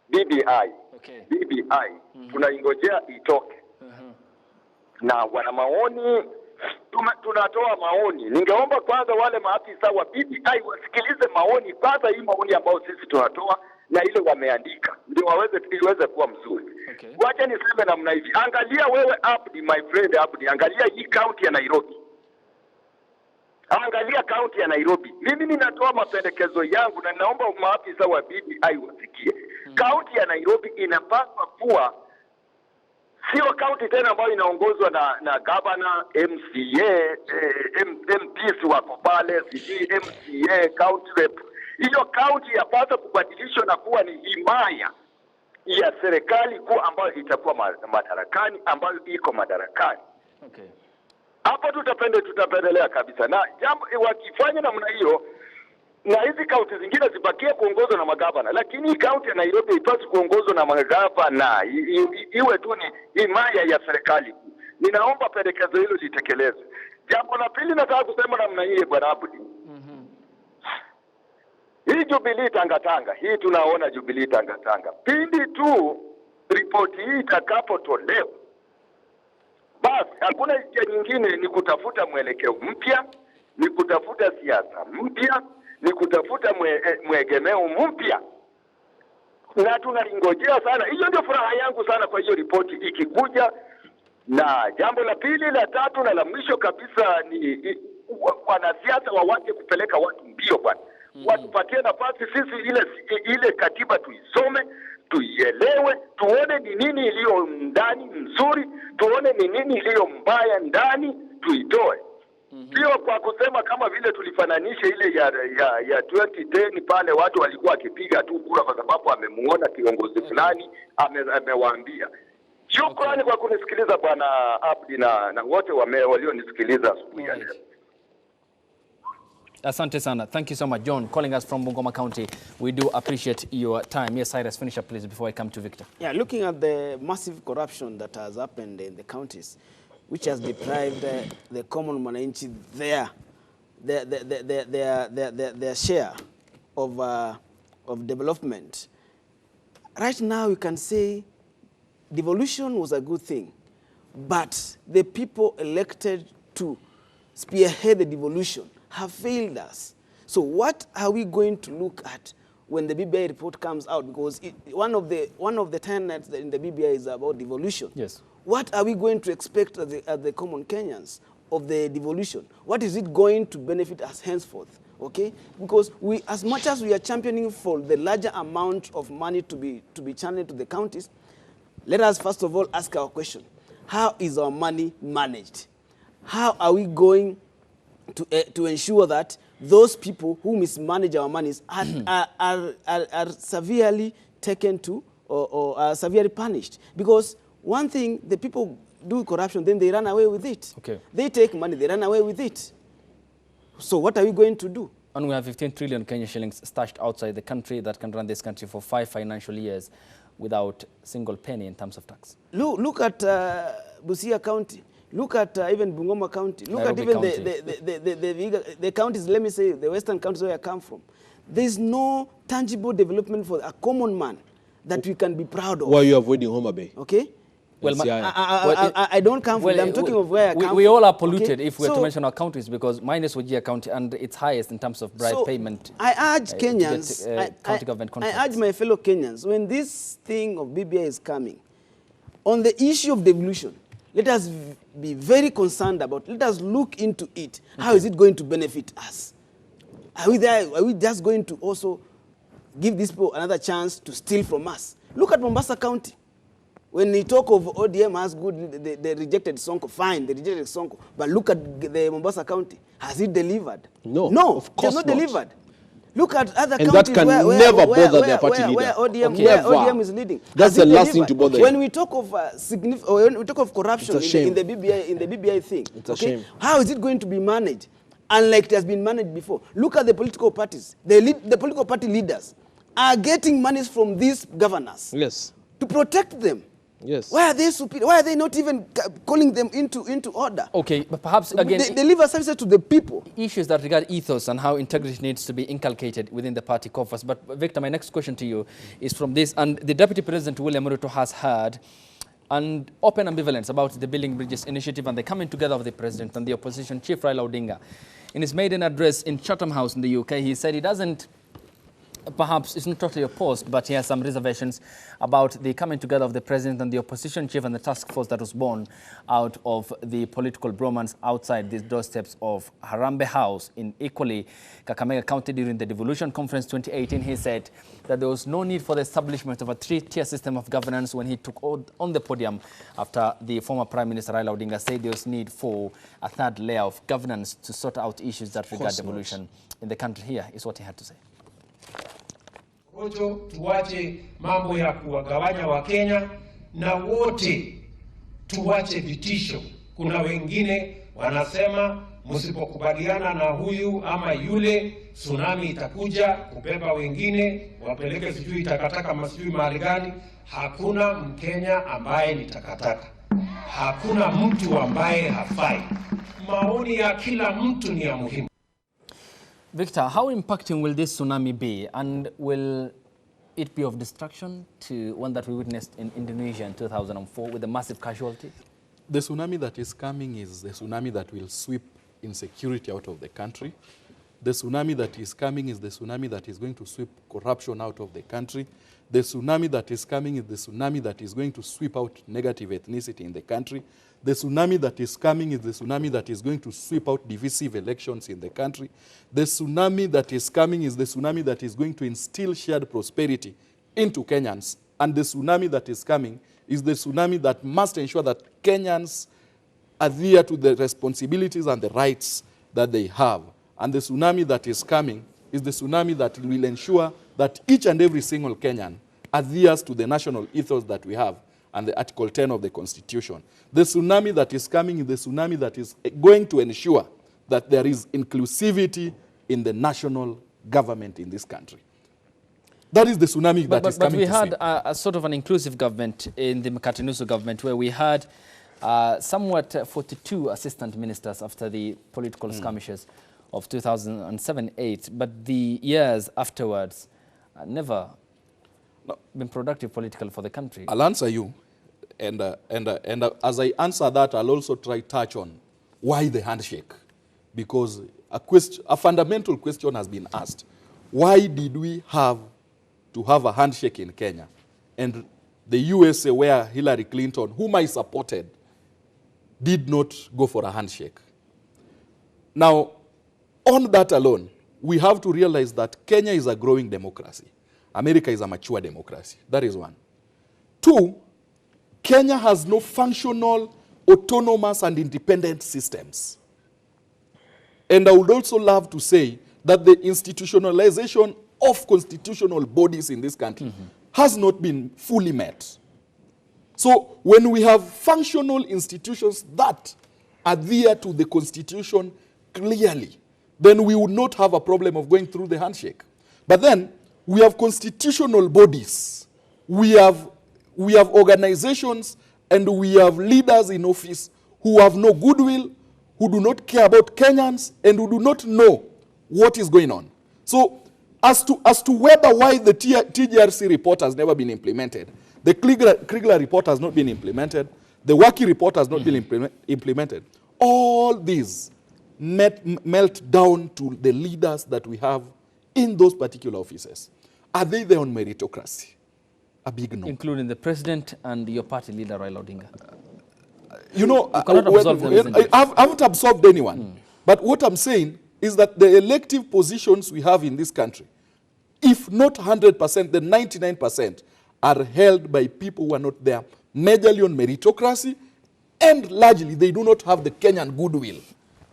BBI. Okay. BBI. Tunaingojea itoke. Na wana maoni, tunatoa maoni. Ningeomba kwanza wale maafisa wa BBI wasikilize maoni kwanza, hii maoni ambayo sisi tunatoa na ile wameandika ndio iweze kuwa mzuri. Okay. Wacha niseme namna hivi. Angalia wewe Abdi, my friend Abdi, angalia hii county ya Nairobi. Angalia county ya Nairobi. Mimi ninatoa mapendekezo yangu na ninaomba maafisa wa BBI wasikie. County ya Nairobi inapaswa kuwa sio county tena ambayo inaongozwa na governor, MCA, MPs wako pale, MCA, county rep. Hiyo county yapaswa kubadilishwa na kuwa ni himaya ya serikali kuu ambayo itakuwa madarakani, ambayo iko madarakani. Okay. Hapo tutapendelea kabisa. Na jambo wakifanya namna hiyo, na hizi kaunti zingine zibakie kuongozwa na magavana, lakini kaunti ya Nairobi ipaswe kuongozwa na magavana, iwe tu ni himaya ya serikali. Ninaomba pendekezo hilo litekelezwe. Jambo la pili nataka kusema namna hii bwana Abdi. Hii Jubilee Tangatanga, hii tunaona Jubilee Tangatanga. Pindi tu ripoti hii itakapotolewa, basi hakuna njia nyingine, ni kutafuta mwelekeo mpya, ni kutafuta siasa mpya, ni kutafuta mwegemeo mpya. Na tunalingojea sana. Hiyo ndio furaha yangu sana kwa hiyo ripoti ikikuja. Na jambo la pili, la tatu na la mwisho kabisa ni wanasiasa wawache kupeleka watu mbio bwana. Watupatie nafasi sisi ile katiba tuisome, tuielewe, tuone ni nini iliyo ndani mzuri, tuone ni nini iliyo mbaya ndani, tuitoe. Sio kwa kusema kama vile tulifananisha ile ya 2010 pale watu walikuwa wakipiga tu kura kwa sababu amemuona kiongozi fulani amewaambia. Shukrani kwa kunisikiliza Bwana Abdi na wote walionisikiliza asubuhi ya leo. Asante sana. Thank you so much, John, calling us from Bungoma County. We do appreciate your time. Yes, Cyrus, finish up, please, before I come to Victor. Yeah, looking at the massive corruption that has happened in the counties, which has deprived the common mwananchi their share of development. Right now, we can say devolution was a good thing, but the people elected to spearhead the devolution have failed us. So what are we going to look at when the BBI report comes out? Because one of the tenets in the BBI is about devolution. Yes. What are we going to expect as the common Kenyans of the devolution? What is it going to benefit us henceforth? Okay? Because as much as we are championing for the larger amount of money to be channeled to the counties, let us first of all ask our question: how is our money managed? How are we going to ensure that those people who mismanage our monies are severely taken to or are severely punished? Because one thing, the people do corruption, then they run away with it. Okay. They take money, they run away with it. So what are we going to do? And we have 15 trillion Kenya shillings stashed outside the country that can run this country for 5 financial years without a single penny in terms of tax. Look at Busia County. Look at even Bungoma County. Look Nairobi at even County. the counties, let me say, the western counties where I come from. There's no tangible development for a common man that we can be proud of. Why are you avoiding Homa Bay? Okay? Well, I don't come from I'm talking of where I come from. We all are polluted, okay? if we're to mention our counties, because mine is Wajir County and it's highest in terms of bribe payment. I urge Kenyans, county government contracts. I urge my fellow Kenyans, when this thing of BBI is coming, on the issue of devolution, let us be very concerned about, let us look into it. How is it going to benefit us? Are we just going to also give these people another chance to steal from us? Look at Mombasa County. When we talk of ODM has good, they rejected Sonko, fine, they rejected Sonko. But look at the Mombasa County. Has it delivered? No, of course it has not delivered. Look at other and counties that can never bother their party leader. Where ODM is leading. That's the last thing to bother. When we talk of when we talk of corruption in the BBI thing, it's a shame. How is it going to be managed? Unlike it has been managed before. Look at the political parties. The political party leaders are getting monies from these governors. Yes. To protect them. Yes. Why are they superior? Why are they not even calling them into order? Okay, but perhaps again, they deliver services to the people. Issues that regard ethos and how integrity needs to be inculcated within the party coffers. But Victor, my next question to you is from this, and the Deputy President William Ruto has heard an open ambivalence about the Building Bridges initiative and the coming together of the President and the opposition chief Raila Odinga. In his maiden address in Chatham House in the UK, he said he doesn't, perhaps it's not totally opposed, but he has some reservations about the coming together of the president and the opposition chief and the task force that was born out of the political bromance outside the doorsteps of Harambee House in equally Kakamega County during the Devolution Conference 2018. He said that there was no need for the establishment of a three-tier system of governance when he took on the podium after the former Prime Minister Raila Odinga said there was need for a third layer of governance to sort out issues that regard devolution in the country. Here is what he had to say. Ocho, tuwache mambo ya kuwagawanya wa Kenya na wote tuwache vitisho. Kuna wengine wanasema msipokubaliana na huyu ama yule, tsunami itakuja kubeba wengine, wapeleke sijui takataka masijui mahali gani. Hakuna Mkenya ambaye ni takataka. Hakuna mtu ambaye hafai. Maoni ya kila mtu ni ya muhimu. Victor, how impacting will this tsunami be, and will it be of destruction to one that we witnessed in Indonesia in 2004 with a massive casualty? The tsunami that is coming is the tsunami that will sweep insecurity out of the country. The tsunami that is coming is the tsunami that is going to sweep corruption out of the country. The tsunami that is coming is the tsunami that is going to sweep out negative ethnicity in the country. The tsunami that is coming is the tsunami that is going to sweep out divisive elections in the country. The tsunami that is coming is the tsunami that is going to instill shared prosperity into Kenyans. And the tsunami that is coming is the tsunami that must ensure that Kenyans adhere to the responsibilities and the rights that they have. And the tsunami that is coming is the tsunami that will ensure that each and every single Kenyan adheres to the national ethos that we have and the Article 10 of the Constitution. The tsunami that is coming is the tsunami that is going to ensure that there is inclusivity in the national government in this country. That is the tsunami that is coming. But we had a sort of an inclusive government in the Mkatanuso government where we had somewhat 42 assistant ministers after the political skirmishes of 2007-8, but the years afterwards never been productive politically for the country. I'll answer you, and as I answer that, I'll also try to touch on why the handshake, because a fundamental question has been asked. Why did we have to have a handshake in Kenya? And the USA, where Hillary Clinton, whom I supported, did not go for a handshake. Now, on that alone, we have to realize that Kenya is a growing democracy. America is a mature democracy. That is one. Two, Kenya has no functional, autonomous, and independent systems. And I would also love to say that the institutionalization of constitutional bodies in this country has not been fully met. So when we have functional institutions that adhere to the Constitution clearly, then we would not have a problem of going through the handshake. But then we have constitutional bodies, we have organizations, and we have leaders in office who have no goodwill, who do not care about Kenyans, and who do not know what is going on. So as to whether why the TGRC report has never been implemented, the Kriegler report has not been implemented, the Waki report has not been implemented, all these melt down to the leaders that we have in those particular offices. Are they there on meritocracy? A big no. Including the president and your party leader, Raila Odinga. You know, I haven't absolved anyone. But what I'm saying is that the elective positions we have in this country, if not 100%, then 99% are held by people who are not there, majorly on meritocracy, and largely they do not have the Kenyan goodwill.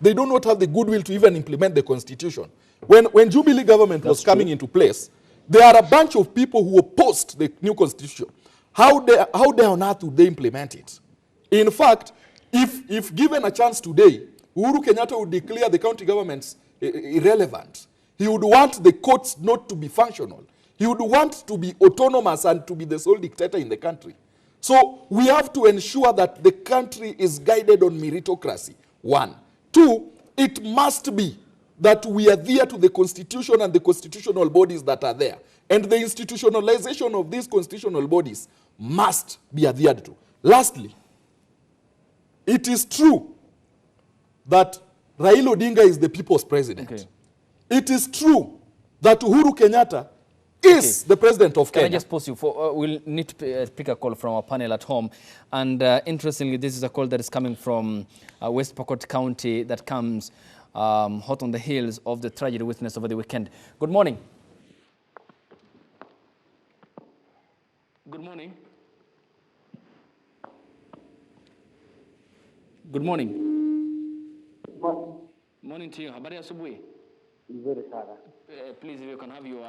They do not have the goodwill to even implement the Constitution. When Jubilee government was coming into place, there are a bunch of people who opposed the new Constitution. How on earth would they implement it? In fact, if given a chance today, Uhuru Kenyatta would declare the county governments irrelevant. He would want the courts not to be functional. He would want to be autonomous and to be the sole dictator in the country. So we have to ensure that the country is guided on meritocracy, one. Two, it must be that we adhere to the Constitution and the constitutional bodies that are there. And the institutionalization of these constitutional bodies must be adhered to. Lastly, it is true that Raila Odinga is the people's president. Okay. It is true that Uhuru Kenyatta is the president of Kenya. Can I just pause you? We'll need to pick a call from our panel at home. And interestingly, this is a call that is coming from West Pokot County that comes hot on the heels of the tragedy witnessed over the weekend. Good morning. Good morning. Good morning. Morning to you. Habari asubuhi. Nzuri sana. Please, if you can have your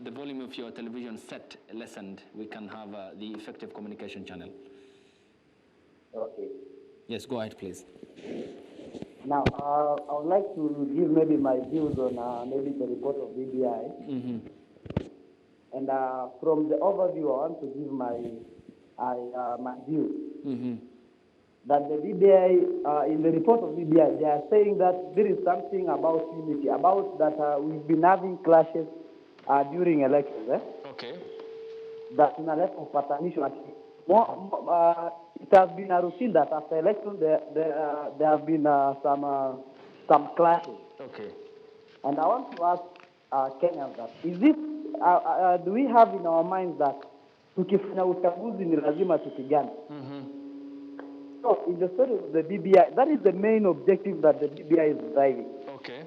the volume of your television set lessened, we can have the effective communication channel. Okay. Yes, go ahead, please. Now, I would like to give maybe my views on maybe the report of BBI. And from the overview, I want to give my view. That the BBI, in the report of BBI, they are saying that there is something about unity, about that we've been having clashes during elections. Okay. That in a level of patanisho, it has been a routine that after election there have been some clashes. Okay. And I want to ask Kenyans that, do we have in our minds that tukifanya uchaguzi ni lazima tupigane? So in the story of the BBI, that is the main objective that the BBI is driving. Okay.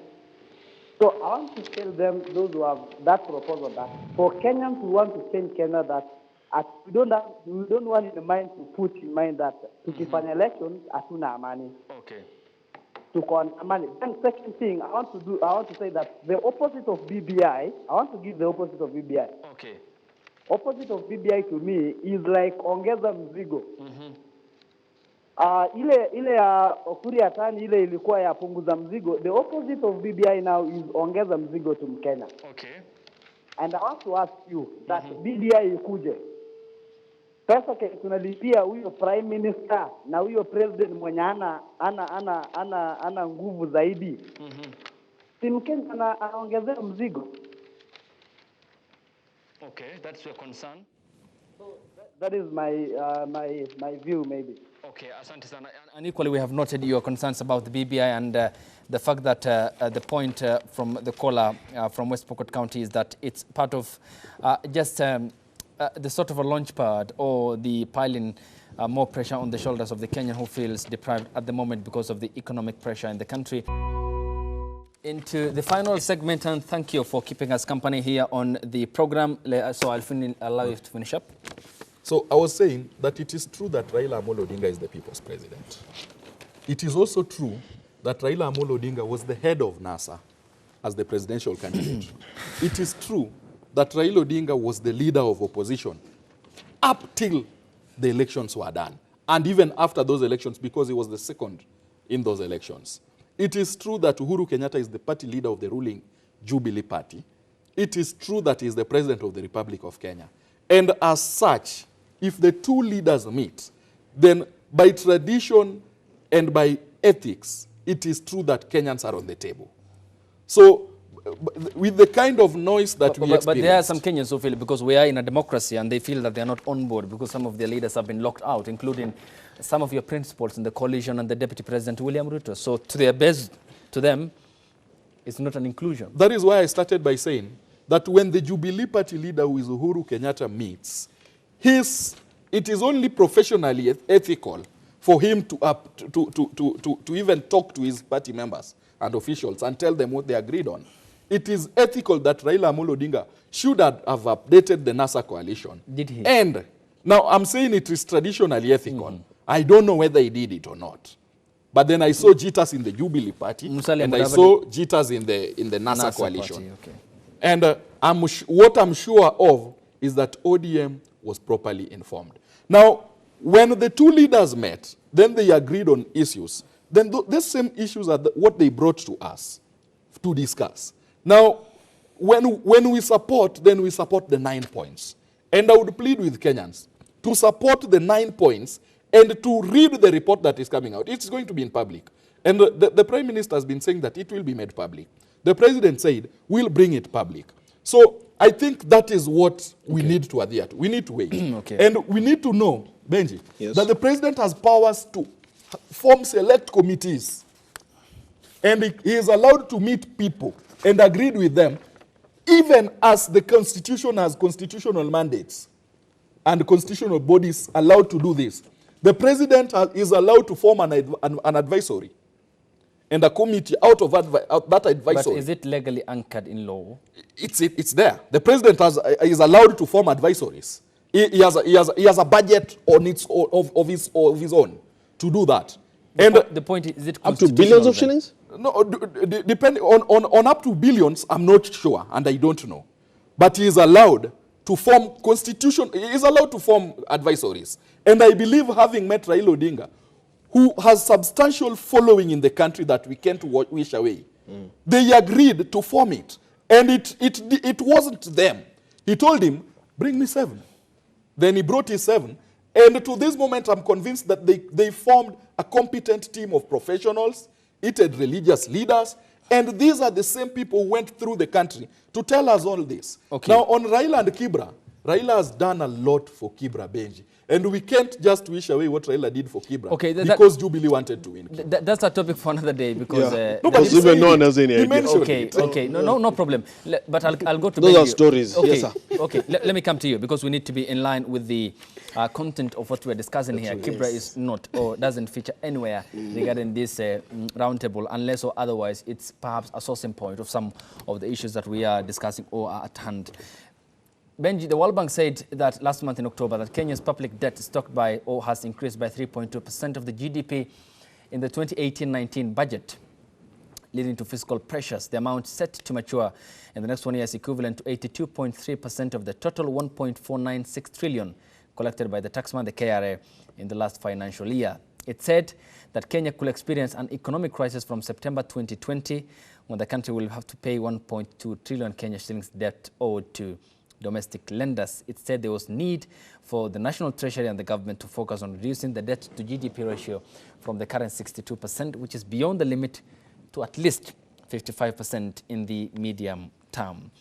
So I want to tell them, those who have that proposal, that for Kenyans who want to change Kenya, that we don't want in the mind to put in mind that tukifanya elections hatuna amani. Okay. Tuko on amani. Then second thing I want to say that the opposite of BBI, I want to give the opposite of BBI. Okay. Opposite of BBI to me is like ongeza mzigo. Ile ya Okuri Atani, ile ilikuwa ya punguza mzigo. The opposite of BBI now is ongeza mzigo to Mkenya. Okay. And I want to ask you that BBI ikuje, pesa tunalipia huyo prime minister na huyo president mwenye ana nguvu zaidi. Si Mkenya anaongezea mzigo. Okay, that's your concern. So that is my view maybe. Okay, asante sana. And equally, we have noted your concerns about the BBI and the fact that the point from the caller from West Pokot County is that it's part of just the sort of a launch pad or the piling more pressure on the shoulders of the Kenyan who feels deprived at the moment because of the economic pressure in the country. Into the final segment, and thank you for keeping us company here on the program. So I'll allow you to finish up. So I was saying that it is true that Raila Amolo Odinga is the people's president. It is also true that Raila Amolo Odinga was the head of NASA as the presidential candidate. It is true that Raila Odinga was the leader of opposition up till the elections were done, and even after those elections, because he was the second in those elections. It is true that Uhuru Kenyatta is the party leader of the ruling Jubilee Party. It is true that he is the president of the Republic of Kenya. And as such, if the two leaders meet, then by tradition and by ethics, it is true that Kenyans are on the table. So with the kind of noise that we experience... But there are some Kenyans who feel, because we are in a democracy, and they feel that they are not on board because some of their leaders have been locked out, including some of your principals in the coalition and the Deputy President, William Ruto. So to their best, to them, it's not an inclusion. That is why I started by saying that when the Jubilee Party leader, who is Uhuru Kenyatta, meets, it is only professionally ethical for him to even talk to his party members and officials and tell them what they agreed on. It is ethical that Raila Amolo Odinga should have updated the NASA coalition. Did he? And now I'm saying it is traditionally ethical. I don't know whether he did it or not. But then I saw jitters in the Jubilee Party, and I saw jitters in the NASA coalition. Party, okay. And what I'm sure of is that ODM was properly informed. Now, when the two leaders met, then they agreed on issues. Then these same issues are what they brought to us to discuss. Now, when we support, then we support the 9 points. And I would plead with Kenyans to support the 9 points and to read the report that is coming out. It's going to be in public. And the Prime Minister has been saying that it will be made public. The President said, we'll bring it public. So I think that is what we need to adhere to. We need to wait. And we need to know, Benji, that the President has powers to form select committees. And he is allowed to meet people and agreed with them, even as the Constitution has constitutional mandates and constitutional bodies allowed to do this. The President is allowed to form an advisory and a committee out of that advisory. But is it legally anchored in law? It's there. The President is allowed to form advisories. He has a budget on of his own to do that. The point is it up to billions of shillings? No, depending on up to billions, I'm not sure, and I don't know. But he is allowed to form he is allowed to form advisories. And I believe, having met Raila Odinga, who has substantial following in the country that we can't wish away, they agreed to form it. And it wasn't them. He told him, bring me 7. Then he brought his 7. And to this moment, I'm convinced that they formed a competent team of professionals, religious leaders, and these are the same people who went through the country to tell us all this. Okay. Now, on Raila and Kibra, Raila has done a lot for Kibra, Benji. And we can't just wish away what Raila did for Kibra because Jubilee wanted to win. That's a topic for another day because... no, but even no one has any idea. Okay, no problem. But I'll go to Those Benji. are stories. Okay, Yes, sir. Okay, let me come to you because we need to be in line with the content of what we're discussing here. Kibra is not or doesn't feature anywhere regarding this roundtable unless or otherwise it's perhaps a sourcing point of some of the issues that we are discussing or are at hand. Benji, the World Bank said that last month in October that Kenya's public debt stock by or has increased by 3.2% of the GDP in the 2018-19 budget, leading to fiscal pressures. The amount set to mature in the next 1 year is equivalent to 82.3% of the total 1.496 trillion collected by the taxman, the KRA, in the last financial year. It said that Kenya could experience an economic crisis from September 2020 when the country will have to pay 1.2 trillion Kenya shillings debt owed to domestic lenders. It said there was need for the National Treasury and the government to focus on reducing the debt to GDP ratio from the current 62%, which is beyond the limit, to at least 55% in the medium term.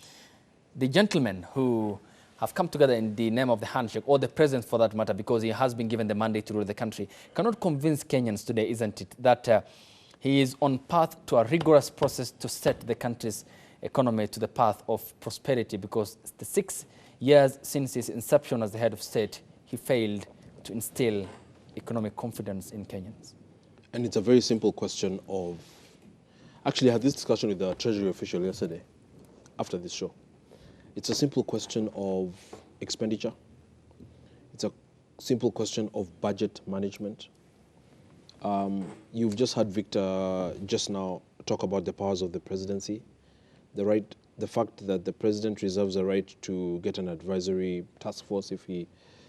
The gentlemen who have come together in the name of the handshake, or the president for that matter, because he has been given the mandate to rule the country, cannot convince Kenyans today, isn't it, that he is on path to a rigorous process to set the country's economy to the path of prosperity, because the 6 years since his inception as the head of state, he failed to instill economic confidence in Kenyans. And it's a very simple question of... Actually, I had this discussion with the Treasury official yesterday, after this show. It's a simple question of expenditure. It's a simple question of budget management. You've just had Victor just now talk about the powers of the presidency. The fact that the president reserves the right to get an advisory task force if he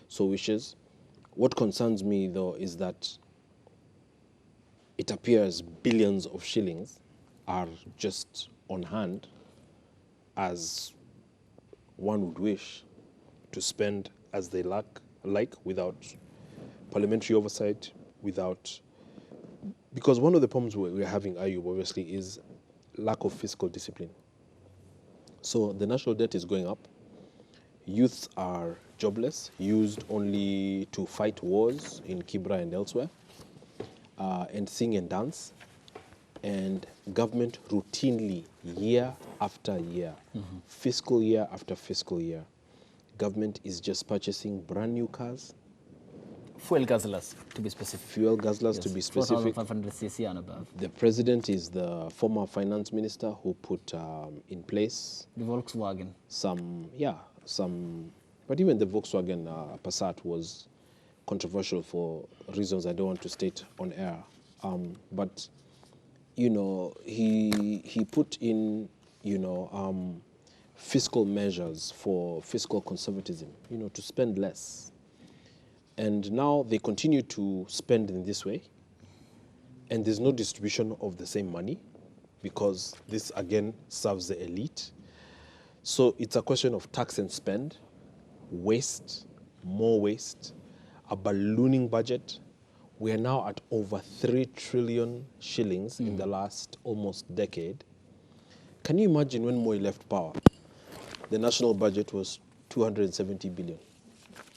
so wishes. What concerns me, though, is that it appears billions of shillings are just on hand as one would wish to spend as they like without parliamentary oversight, because one of the problems we're having, Ayub, obviously, is lack of fiscal discipline. So the national debt is going up. Youths are jobless, used only to fight wars in Kibra and elsewhere, and sing and dance. And government routinely, year after year, fiscal year after fiscal year, government is just purchasing brand new cars. Fuel guzzlers, to be specific. Fuel guzzlers, to be specific. 4,500 cc and above. The president is the former finance minister who put in place... The Volkswagen. But even the Volkswagen Passat was controversial for reasons I don't want to state on air. But, you know, he put in, you know, fiscal measures for fiscal conservatism, you know, to spend less. And now they continue to spend in this way, and there's no distribution of the same money because this, again, serves the elite. So it's a question of tax and spend, waste, more waste, a ballooning budget. We are now at over 3 trillion shillings in the last almost decade. Can you imagine when Moi left power, the national budget was 270 billion?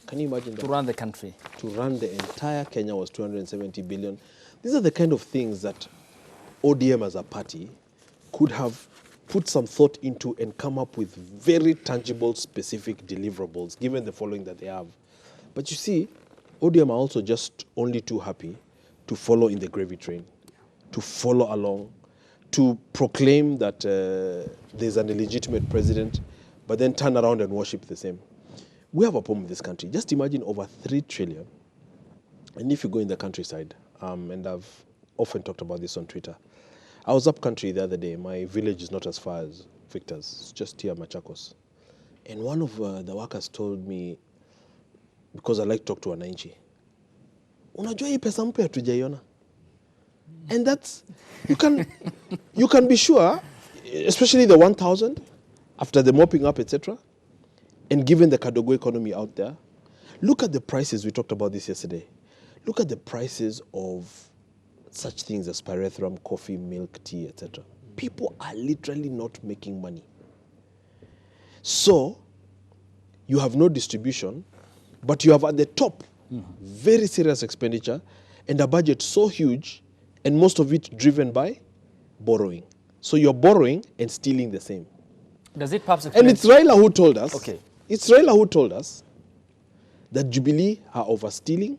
Can you imagine that? To run the country. To run the entire Kenya was 270 billion. These are the kind of things that ODM as a party could have put some thought into and come up with very tangible, specific deliverables, given the following that they have. But you see, ODM are also just only too happy to follow in the gravy train, to follow along, to proclaim that there's an illegitimate president, but then turn around and worship the same. We have a problem with this country. Just imagine over 3 trillion. And if you go in the countryside, and I've often talked about this on Twitter, I was up country the other day. My village is not as far as Victor's. It's just here, Machakos. And one of the workers told me, because I like to talk to wananchi, unajua hii pesa mpya hatujaiona. And that's, you can be sure, especially the 1,000, after the mopping up, etc., and given the Kadogo economy out there, look at the prices. We talked about this yesterday. Look at the prices of such things as pyrethrum, coffee, milk, tea, etc. People are literally not making money. So, you have no distribution, but you have at the top very serious expenditure and a budget so huge, and most of it driven by borrowing. So you're borrowing and stealing the same. Does it perhaps explain? And it's Raila who told us. Okay. It's Raila who told us that Jubilee are overstealing,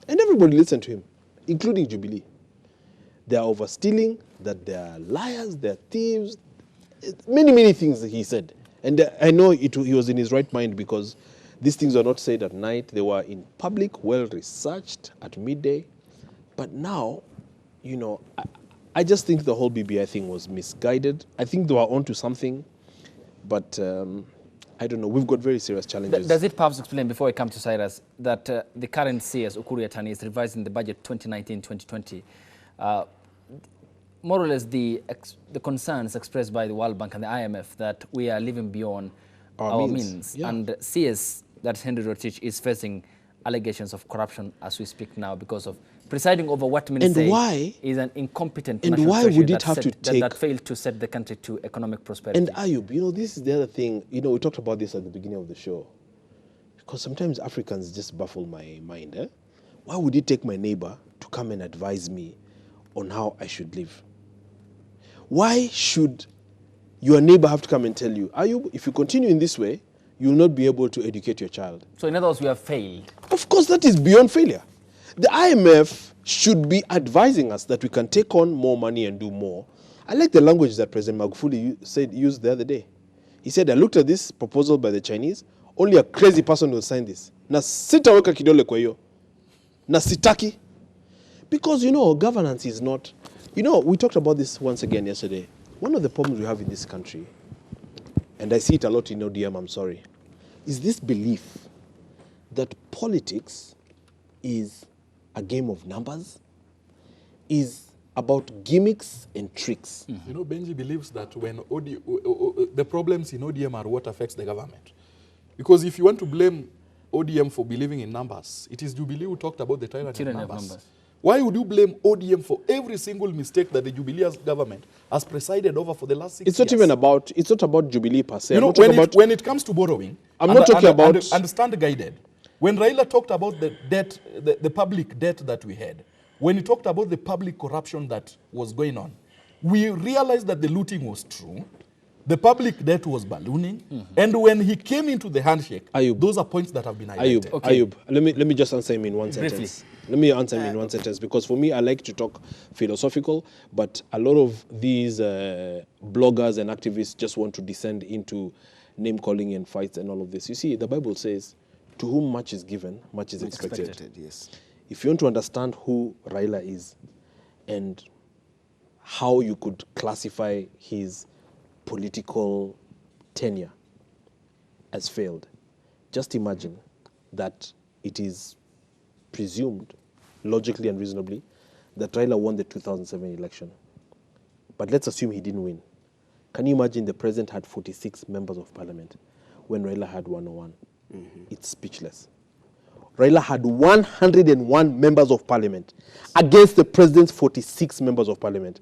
and everybody listened to him, including Jubilee. They are overstealing, that they are liars, they are thieves, many, many things he said. And I know he was in his right mind because these things were not said at night. They were in public, well-researched at midday. But now, you know, I just think the whole BBI thing was misguided. I think they were onto something, but I don't know. We've got very serious challenges. Does it perhaps explain, before I come to Cyrus, that the current CS, Ukuru Yatani, is revising the budget 2019-2020? More or less the concerns expressed by the World Bank and the IMF that we are living beyond our means. Yeah. And CS, that's Henry Rotich, is facing allegations of corruption as we speak now because of presiding over what many say is an incompetent national treasury that failed to set the country to economic prosperity. And Ayub, you know, this is the other thing. You know, we talked about this at the beginning of the show. Because sometimes Africans just baffle my mind. Eh? Why would it take my neighbor to come and advise me on how I should live? Why should your neighbor have to come and tell you, Ayub, if you continue in this way, you will not be able to educate your child? So in other words, we have failed. Of course, that is beyond failure. The IMF should be advising us that we can take on more money and do more. I like the language that President Magufuli used the other day. He said, I looked at this proposal by the Chinese, only a crazy person will sign this. Na sitaweka kidole kwa hiyo. Na sitaki. Because, you know, governance is not... You know, we talked about this once again yesterday. One of the problems we have in this country, and I see it a lot in ODM, I'm sorry, is this belief that politics is a game of numbers, is about gimmicks and tricks. You know, Benji believes that when the problems in ODM are what affects the government. Because if you want to blame ODM for believing in numbers, it is Jubilee who talked about the tyranny of numbers. Why would you blame ODM for every single mistake that the Jubilee government has presided over for the last 6 years? It's not about Jubilee per se. You know, when it comes to borrowing, understand guided. When Raila talked about the debt, the public debt that we had, when he talked about the public corruption that was going on, we realized that the looting was true. The public debt was ballooning. And when he came into the handshake, those are points that have been highlighted. Ayub, let me just answer him in one sentence. Let me answer him in one sentence, because for me, I like to talk philosophical, but a lot of these bloggers and activists just want to descend into name-calling and fights and all of this. You see, the Bible says, to whom much is given, much is expected. Yes. If you want to understand who Raila is and how you could classify his political tenure as failed, just imagine that it is presumed, logically and reasonably, that Raila won the 2007 election. But let's assume he didn't win. Can you imagine the president had 46 members of parliament when Raila had 101? It's speechless. Raila had 101 members of parliament against the president's 46 members of parliament.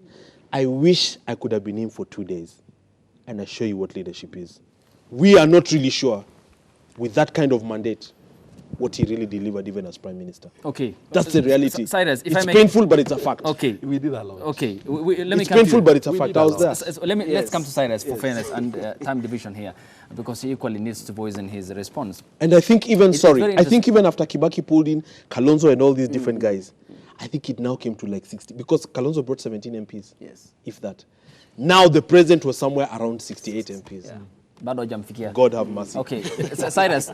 I wish I could have been in for 2 days and I show you what leadership is. We are not really sure with that kind of mandate what he really delivered even as prime minister. Okay. That's the reality. Cyrus, if it's painful, but it's a fact. Okay. We did a lot. Okay. Let me it's painful, but it's a fact. I was there. So let's come to Cyrus for fairness and time division here, because he equally needs to voice in his response. And I think even, I think even after Kibaki pulled in Kalonzo and all these different guys, I think it now came to like 60, because Kalonzo brought 17 MPs. Yes. If that. Now the president was somewhere around 68 MPs. Yeah. God have mercy. Okay, Cyrus,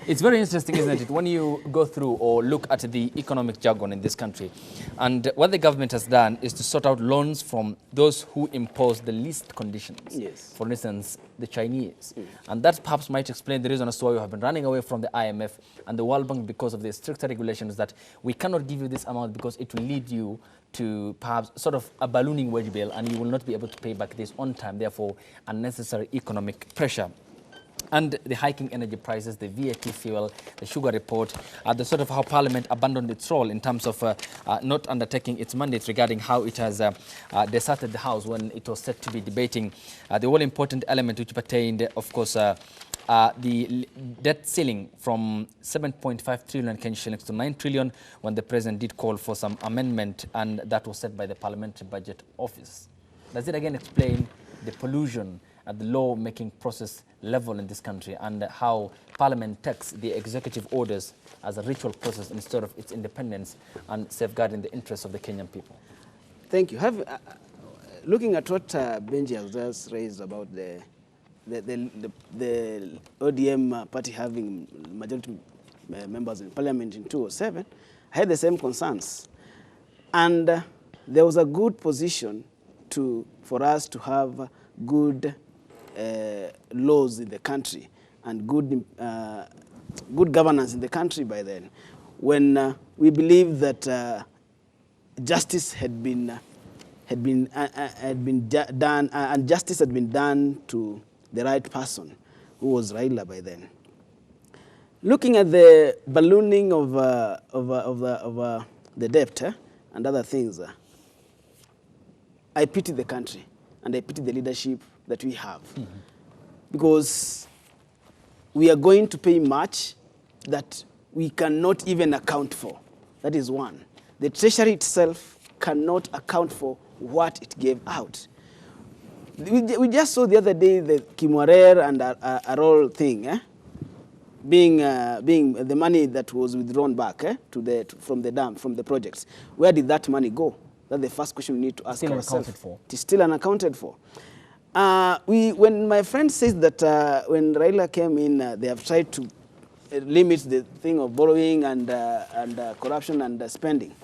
it's very interesting, isn't it, when you go through or look at the economic jargon in this country. And what the government has done is to sort out loans from those who impose the least conditions. Yes. For instance, the Chinese. And that perhaps might explain the reason as to why you have been running away from the IMF and the World Bank, because of the stricter regulations that we cannot give you this amount because it will lead you to perhaps sort of a ballooning wage bill and you will not be able to pay back this on time, therefore unnecessary economic pressure. And the hiking energy prices, the VAT fuel, the sugar report, the sort of how Parliament abandoned its role in terms of not undertaking its mandate regarding how it has deserted the House when it was set to be debating the all-important element which pertained, of course, the debt ceiling from 7.5 trillion Kenyan shillings to 9 trillion when the president did call for some amendment, and that was set by the Parliamentary Budget Office. Does it again explain the pollution at the law-making process level in this country and how Parliament takes the executive orders as a ritual process instead of its independence and safeguarding the interests of the Kenyan people? Thank you. Looking at what Benji has just raised about the ODM party having majority members in Parliament in 2007, I had the same concerns. And there was a good position for us to have good laws in the country and good governance in the country by then, when we believed that justice had been done, and justice had been done to the right person, who was Raila by then. Looking at the ballooning of the debt and other things, I pity the country and I pity the leadership that we have, because we are going to pay much that we cannot even account for. That is one. The treasury itself cannot account for what it gave out. We just saw the other day the Kimwarer and Arol thing, being the money that was withdrawn back from the dam, from the projects. Where did that money go? That's the first question we need to ask ourselves. It is still unaccounted for. When my friend says that when Raila came in, they have tried to limit the thing of borrowing and corruption and spending.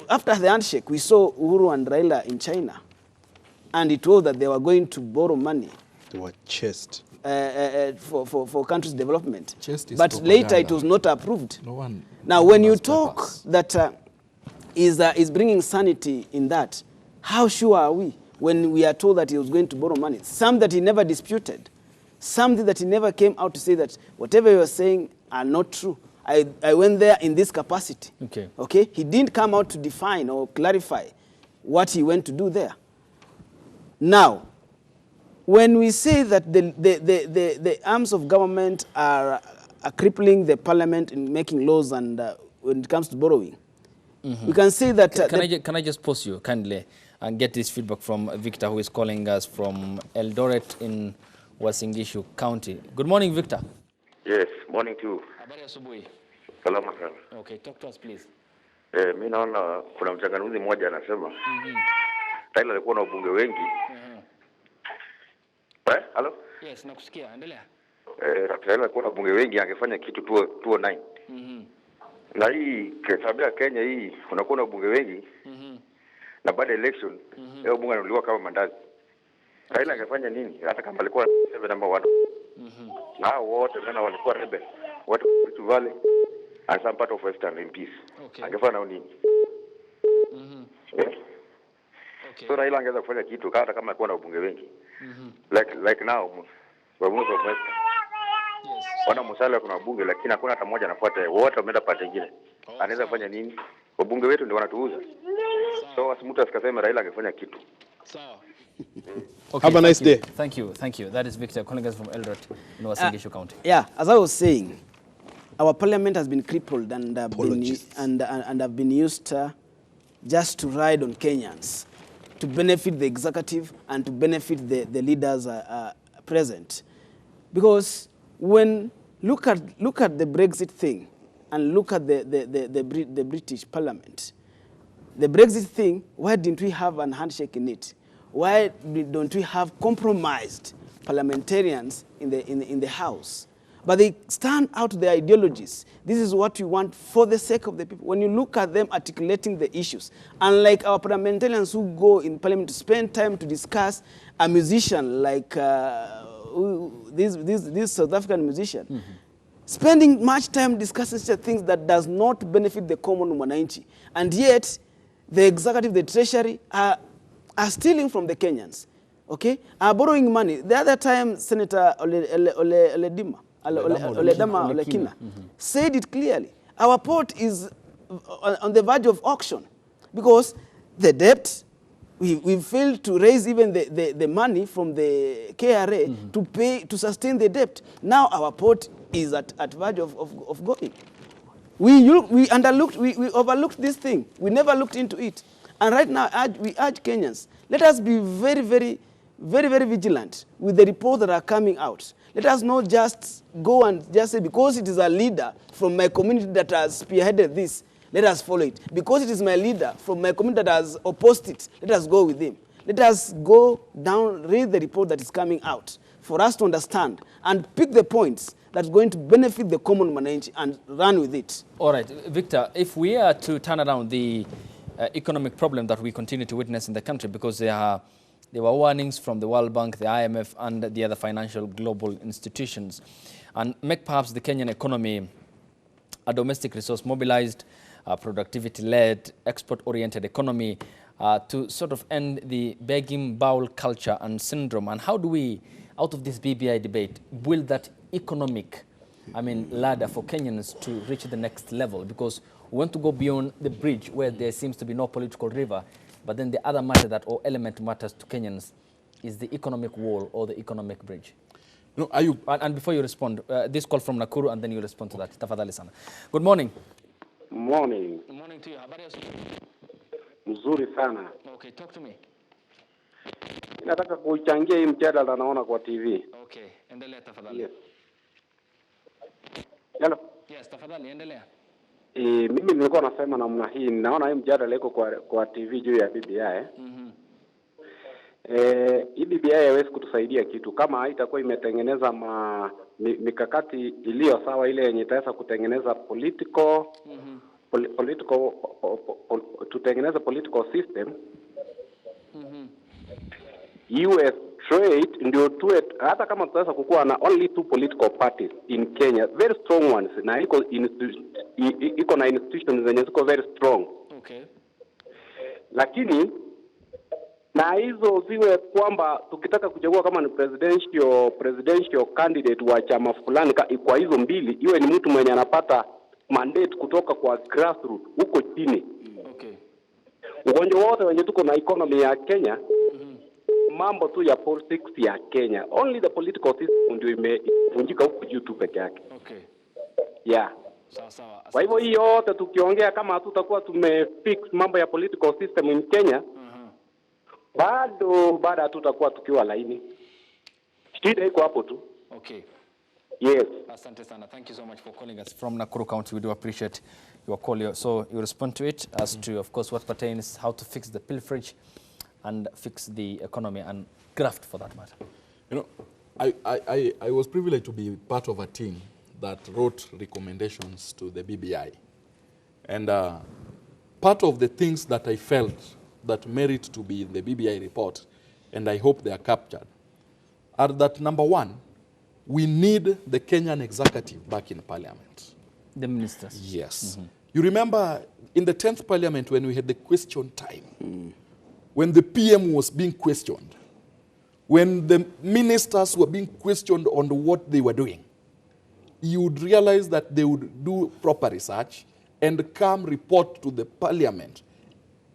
After the handshake, we saw Uhuru and Raila in China, and it was that they were going to borrow money. They were chased. For countries' development. But later it was not approved. Now, when you talk that is bringing sanity in that, how sure are we when we are told that he was going to borrow money? Some that he never disputed. Something that he never came out to say that whatever you are saying are not true. I went there in this capacity. Okay? He didn't come out to define or clarify what he went to do there. Now, when we say that the arms of government are crippling the parliament in making laws and when it comes to borrowing, we can say that... Can I just pause you kindly and get this feedback from Victor, who is calling us from Eldoret in Uasin Gishu County. Good morning, Victor. Yes, morning to you. Habari asubuhi. Salama sana. Okay, talk to us please. Mimi naona kuna mchanganuzi mmoja anasema Raila alikuwa na wabunge wengi. Hello? Yes, nakusikia. Endelea. Raila alikuwa na wabunge wengi, angefanya kitu 209. Na hii tabia Kenya hii unakuwa na wabunge wengi. Na baada ya election, leo bunge ananuliwa kama mandazi. Raila angefanya nini hata kama alikuwa 7 number 1? Na wote sana walikuwa rebel. Watu Rift Valley and some part of Western MPs. Angefanya nini? So Raila angeweza kufanya kitu hata kama alikuwa na wabunge wengi. Like now, wabunge wa West. Wana msala kuna wabunge lakini hakuna hata mmoja anafuata, wote wameenda pande nyingine. Anaweza kufanya nini? Wabunge wetu ndio wanatuuza. So asimuta asikasema Raila angefanya kitu. Sawa. Okay, have a nice day. Thank you. That is Victor calling us from Eldoret in Uasin Gishu County. Yeah, as I was saying, our parliament has been crippled and have been used just to ride on Kenyans, to benefit the executive and to benefit the leaders present. Because when look at the Brexit thing and look at the British Parliament, the Brexit thing, why didn't we have a handshake in it? Why don't we have compromised parliamentarians in the House? But they stand out their ideologies. This is what we want for the sake of the people. When you look at them articulating the issues, unlike our parliamentarians who go in parliament to spend time to discuss a musician like this South African musician, spending much time discussing such things that does not benefit the common mwananchi. And yet, the executive, the treasury are stealing from the Kenyans, okay? Are borrowing money. The other time, Senator Oledama said it clearly. Our port is on the verge of auction because the debt We failed to raise even the money from the KRA to sustain the debt. Now our port is at verge of going. We overlooked this thing. We never looked into it. And right now, we urge Kenyans, let us be very, very, very, very vigilant with the reports that are coming out. Let us not just go and just say, because it is a leader from my community that has spearheaded this, let us follow it. Because it is my leader from my community that has opposed it, let us go with him. Let us go down, read the report that is coming out for us to understand and pick the points that's going to benefit the common man and run with it. All right, Victor, if we are to turn around the economic problem that we continue to witness in the country, because there were warnings from the World Bank, the IMF, and the other financial global institutions, and make perhaps the Kenyan economy a domestic resource mobilized, productivity-led, export-oriented economy to sort of end the begging bowl culture and syndrome. And how do we, out of this BBI debate, build that economic, ladder for Kenyans to reach the next level? Because we want to go beyond the bridge where there seems to be no political river, but then the other matter that, or element matters to Kenyans is the economic wall or the economic bridge. No, are you? And before you respond, this call from Nakuru, and then you respond to that. Tafadhali sana. Good morning. Morning. Good morning to you. Habari ya asubuhi? Mzuri sana. Okay, talk to me. Nataka kuchangia hii mjadala naona kwa TV. Okay, endelea tafadhali. Yes. Hello. Yes, tafadhali endelea. Mimi nilikuwa nasema namna hii, naona hii mjadala iko kwa TV juu ya BBI. Hii BBI haiwezi kutusaidia kitu kama haitakuwa imetengeneza mikakati iliyo sawa, ile yenye itaweza kutengeneza tutengeneza political system. US trade ndio tuwe, hata kama tutaweza kukuwa na only 2 political parties in Kenya, very strong ones, na iko na institutions zenye ziko very strong. Okay. Lakini na hizo ziwe kwamba tukitaka kuchagua kama ni presidential candidate wa chama fulani kwa hizo mbili, iwe ni mtu mwenye anapata mandate kutoka kwa grassroots huko chini. Okay. Ugonjwa wote wenye tuko na economy ya Kenya, mambo tu ya politics ya Kenya, only the political system ndio imevunjika huko juu tu peke yake. Okay. Yeah. Sawa. Kwa hivyo hii yote tukiongea kama hatutakuwa tumefix mambo ya political system in Kenya, bado hatutakuwa tukiwa laini. Shida iko hapo tu. Okay. Yes. Asante sana. Thank you so much for calling us from Nakuru County. We do appreciate your call. So you respond to it as to, of course, what pertains how to fix the pilferage and fix the economy and graft for that matter. You know, I was privileged to be part of a team that wrote recommendations to the BBI. And part of the things that I felt that merit to be in the BBI report, and I hope they are captured, are that, number one, we need the Kenyan executive back in parliament. The ministers? Yes. You remember in the 10th parliament when we had the question time, when the PM was being questioned, when the ministers were being questioned on what they were doing, you would realize that they would do proper research and come report to the parliament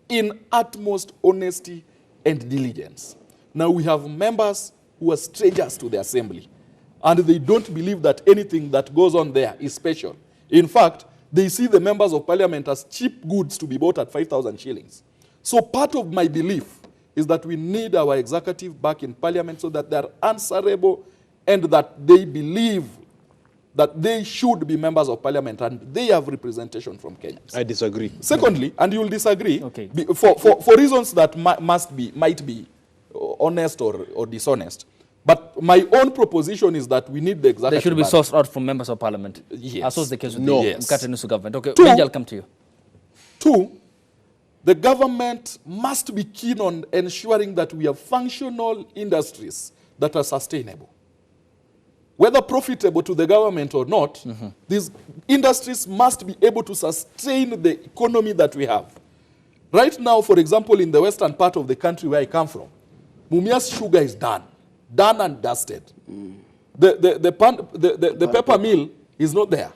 in utmost honesty and diligence. Now we have members who are strangers to the assembly, and they don't believe that anything that goes on there is special. In fact, they see the members of parliament as cheap goods to be bought at 5,000 shillings. So part of my belief is that we need our executive back in parliament so that they are answerable and that they believe that they should be members of parliament and they have representation from Kenyans. I disagree. Secondly, and you will disagree, okay, for reasons that might be honest or dishonest, but my own proposition is that we need the executive. They should be sourced out from members of parliament. Yes. As was the case with No. the Yes. Mkate government. Okay, Two, Benji, I'll come to you. 2, the government must be keen on ensuring that we have functional industries that are sustainable. Whether profitable to the government or not, these industries must be able to sustain the economy that we have. Right now, for example, in the western part of the country where I come from, Mumias sugar is done and dusted. The pepper mill is not there.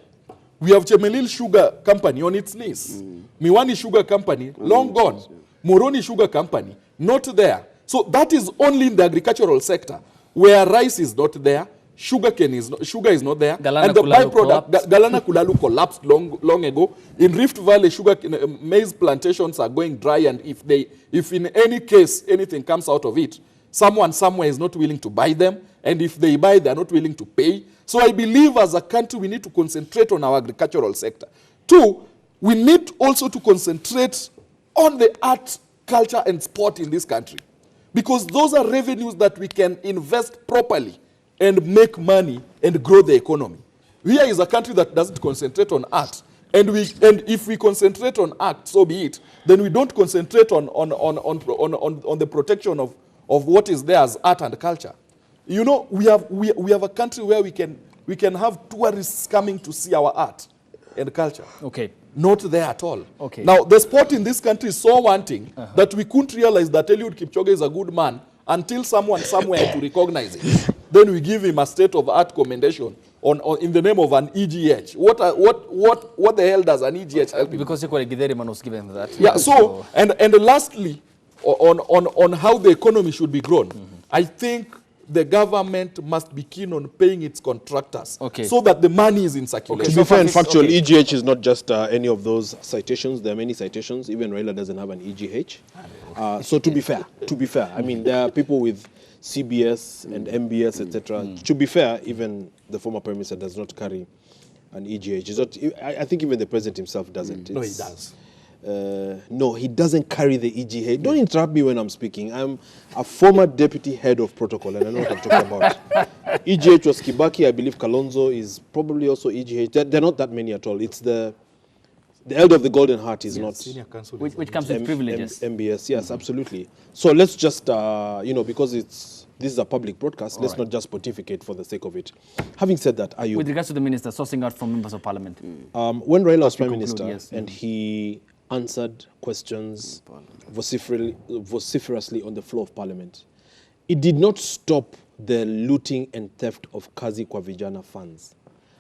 We have Chemelil Sugar Company on its knees. Miwani Sugar Company, long gone. Moroni Sugar Company, not there. So that is only in the agricultural sector, where rice is not there, sugar is not there, Galana and the Kulalu byproduct, Galana Kulalu collapsed long ago. In Rift Valley, maize plantations are going dry, and if in any case anything comes out of it, someone somewhere is not willing to buy them, and if they buy, they are not willing to pay. So I believe as a country we need to concentrate on our agricultural sector. 2, we need also to concentrate on the art, culture, and sport in this country, because those are revenues that we can invest properly and make money and grow the economy. Here is a country that doesn't concentrate on art. And if we concentrate on art, so be it, then we don't concentrate on the protection of what is there as art and culture. You know, we have a country where we can have tourists coming to see our art and culture. Okay. Not there at all. Okay. Now, the sport in this country is so wanting that we couldn't realize that Eliud Kipchoge is a good man until someone somewhere to recognize it. Then we give him a state-of-art commendation in the name of an EGH. What the hell does an EGH help him? Because Equally Githeriman was given that. Yeah, so, and lastly, on how the economy should be grown, I think the government must be keen on paying its contractors so that the money is in circulation. To be fair and factual, EGH is not just any of those citations. There are many citations. Even Raila doesn't have an EGH. So to be fair, I mean, there are people with CBS and MBS, etc. To be fair, even the former Prime Minister does not carry an EGH. I think even the President himself doesn't. No, he does. No, he doesn't carry the EGH. Don't interrupt me when I'm speaking. I'm a former deputy head of protocol, and I know what I'm talking about. EGH was Kibaki. I believe Kalonzo is probably also EGH. There are not that many at all. It's the elder of the Golden Heart is not. Which comes with privileges. MBS, yes, absolutely. So let's just, because this is a public broadcast, let's not just pontificate for the sake of it. Having said that, are you... With regards to the minister, sourcing out from members of parliament. When Raila was Prime Minister, and he answered questions vociferously on the floor of Parliament, it did not stop the looting and theft of Kazi kwa Vijana funds.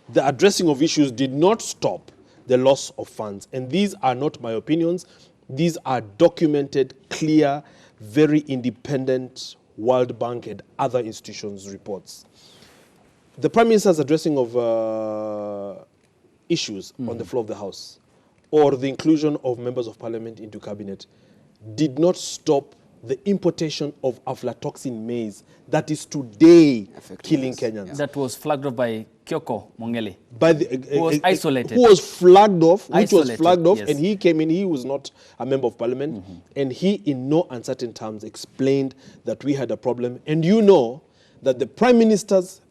The addressing of issues did not stop the loss of funds. And these are not my opinions. These are documented, clear, very independent World Bank and other institutions' reports. The Prime Minister's addressing of issues on the floor of the House, or the inclusion of members of Parliament into cabinet, did not stop the importation of aflatoxin maize that is today killing Kenyans. That was flagged off by Kyoko Mongele. Who was isolated. Who was flagged off, and he came in, he was not a member of Parliament, and he in no uncertain terms explained that we had a problem. And you know that the Prime Minister's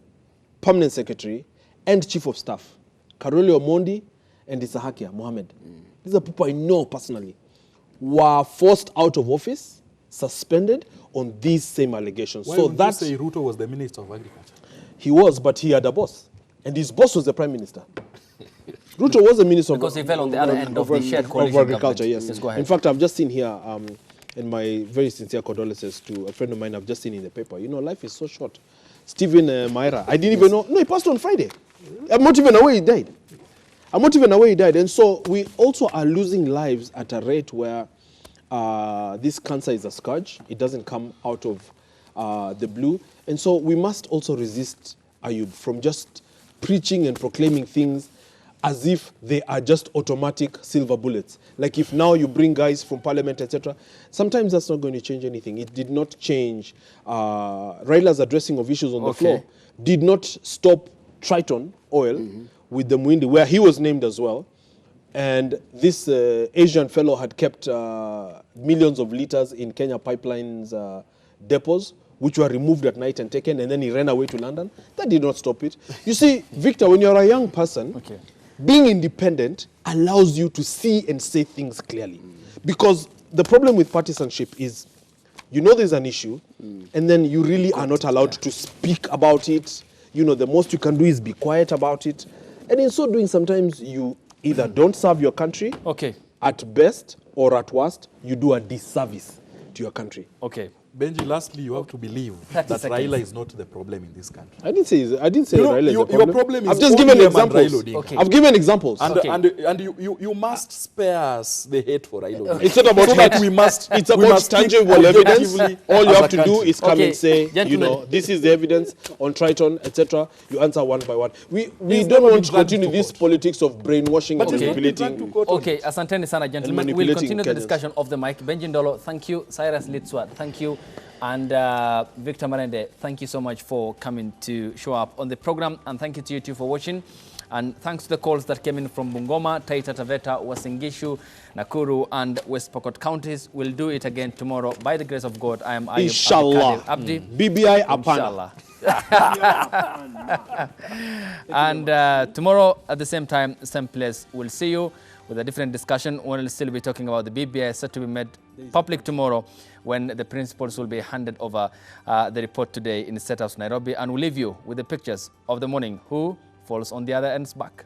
Permanent Secretary and Chief of Staff, Karoli Omondi and Isahakia Mohammed, these are people I know personally, were forced out of office, suspended on these same allegations. Why so would that you say Ruto was the Minister of Agriculture? He was, but he had a boss. And his boss was the Prime Minister. Ruto was the Minister because he fell on the other end of the shared coalition of agriculture, government. yes. Go ahead. In fact, I've just seen here, and my very sincere condolences to a friend of mine I've just seen in the paper. You know, life is so short. Stephen Maira, I didn't even know. No, he passed on Friday. I'm not even aware he died. And so we also are losing lives at a rate where this cancer is a scourge. It doesn't come out of the blue. And so we must also resist, Ayub, from just preaching and proclaiming things as if they are just automatic silver bullets. Like if now you bring guys from Parliament, etc., sometimes that's not going to change anything. It did not change. Raila's addressing of issues on the floor did not stop Triton Oil with the Muindi, where he was named as well. And this Asian fellow had kept millions of liters in Kenya Pipelines depots, which were removed at night and taken, and then he ran away to London. That did not stop it. You see, Victor, when you're a young person, being independent allows you to see and say things clearly. Because the problem with partisanship is, you know there's an issue, and then you really are not allowed to speak about it. You know, the most you can do is be quiet about it. And in so doing, sometimes you either don't serve your country, at best, or at worst, you do a disservice to your country. Okay. Benji, lastly, you have to believe 30 that seconds. Raila is not the problem in this country. I didn't say You know, Raila is your the problem. problem is I've just given ODM and examples. Raila Odinga. Okay. I've given examples. And you must spare us the hate for Raila Odinga. It's not about so hate. that we must. It's we about must think tangible evidence. objectively All you as have a to do country. is come Okay, and say, you gentlemen. know, this is the evidence on Triton, etc. You answer one by one. We He's don't never want been to dragged continue to this court. politics of brainwashing and But he's not been dragged to manipulating. court on Okay, it. asanteni sana gentlemen. We'll manipulating continue the Kenyans. discussion off the mic. Benji Ndolo, thank you. Cyrus Litswa, thank you. And Victor Marende, thank you so much for coming to show up on the program. And thank you to you too for watching. And thanks to the calls that came in from Bungoma, Taita Taveta, Uasin Gishu, Nakuru, and West Pokot counties. We'll do it again tomorrow. By the grace of God, I am Ayub Inshallah. Abdi. BBI Apana. Inshallah. And tomorrow at the same time, same place, we'll see you with a different discussion. We'll still be talking about the BBI set to be made public tomorrow when the principals will be handed over the report today in the State House, Nairobi. And we'll leave you with the pictures of the morning. Who falls on the other end's back?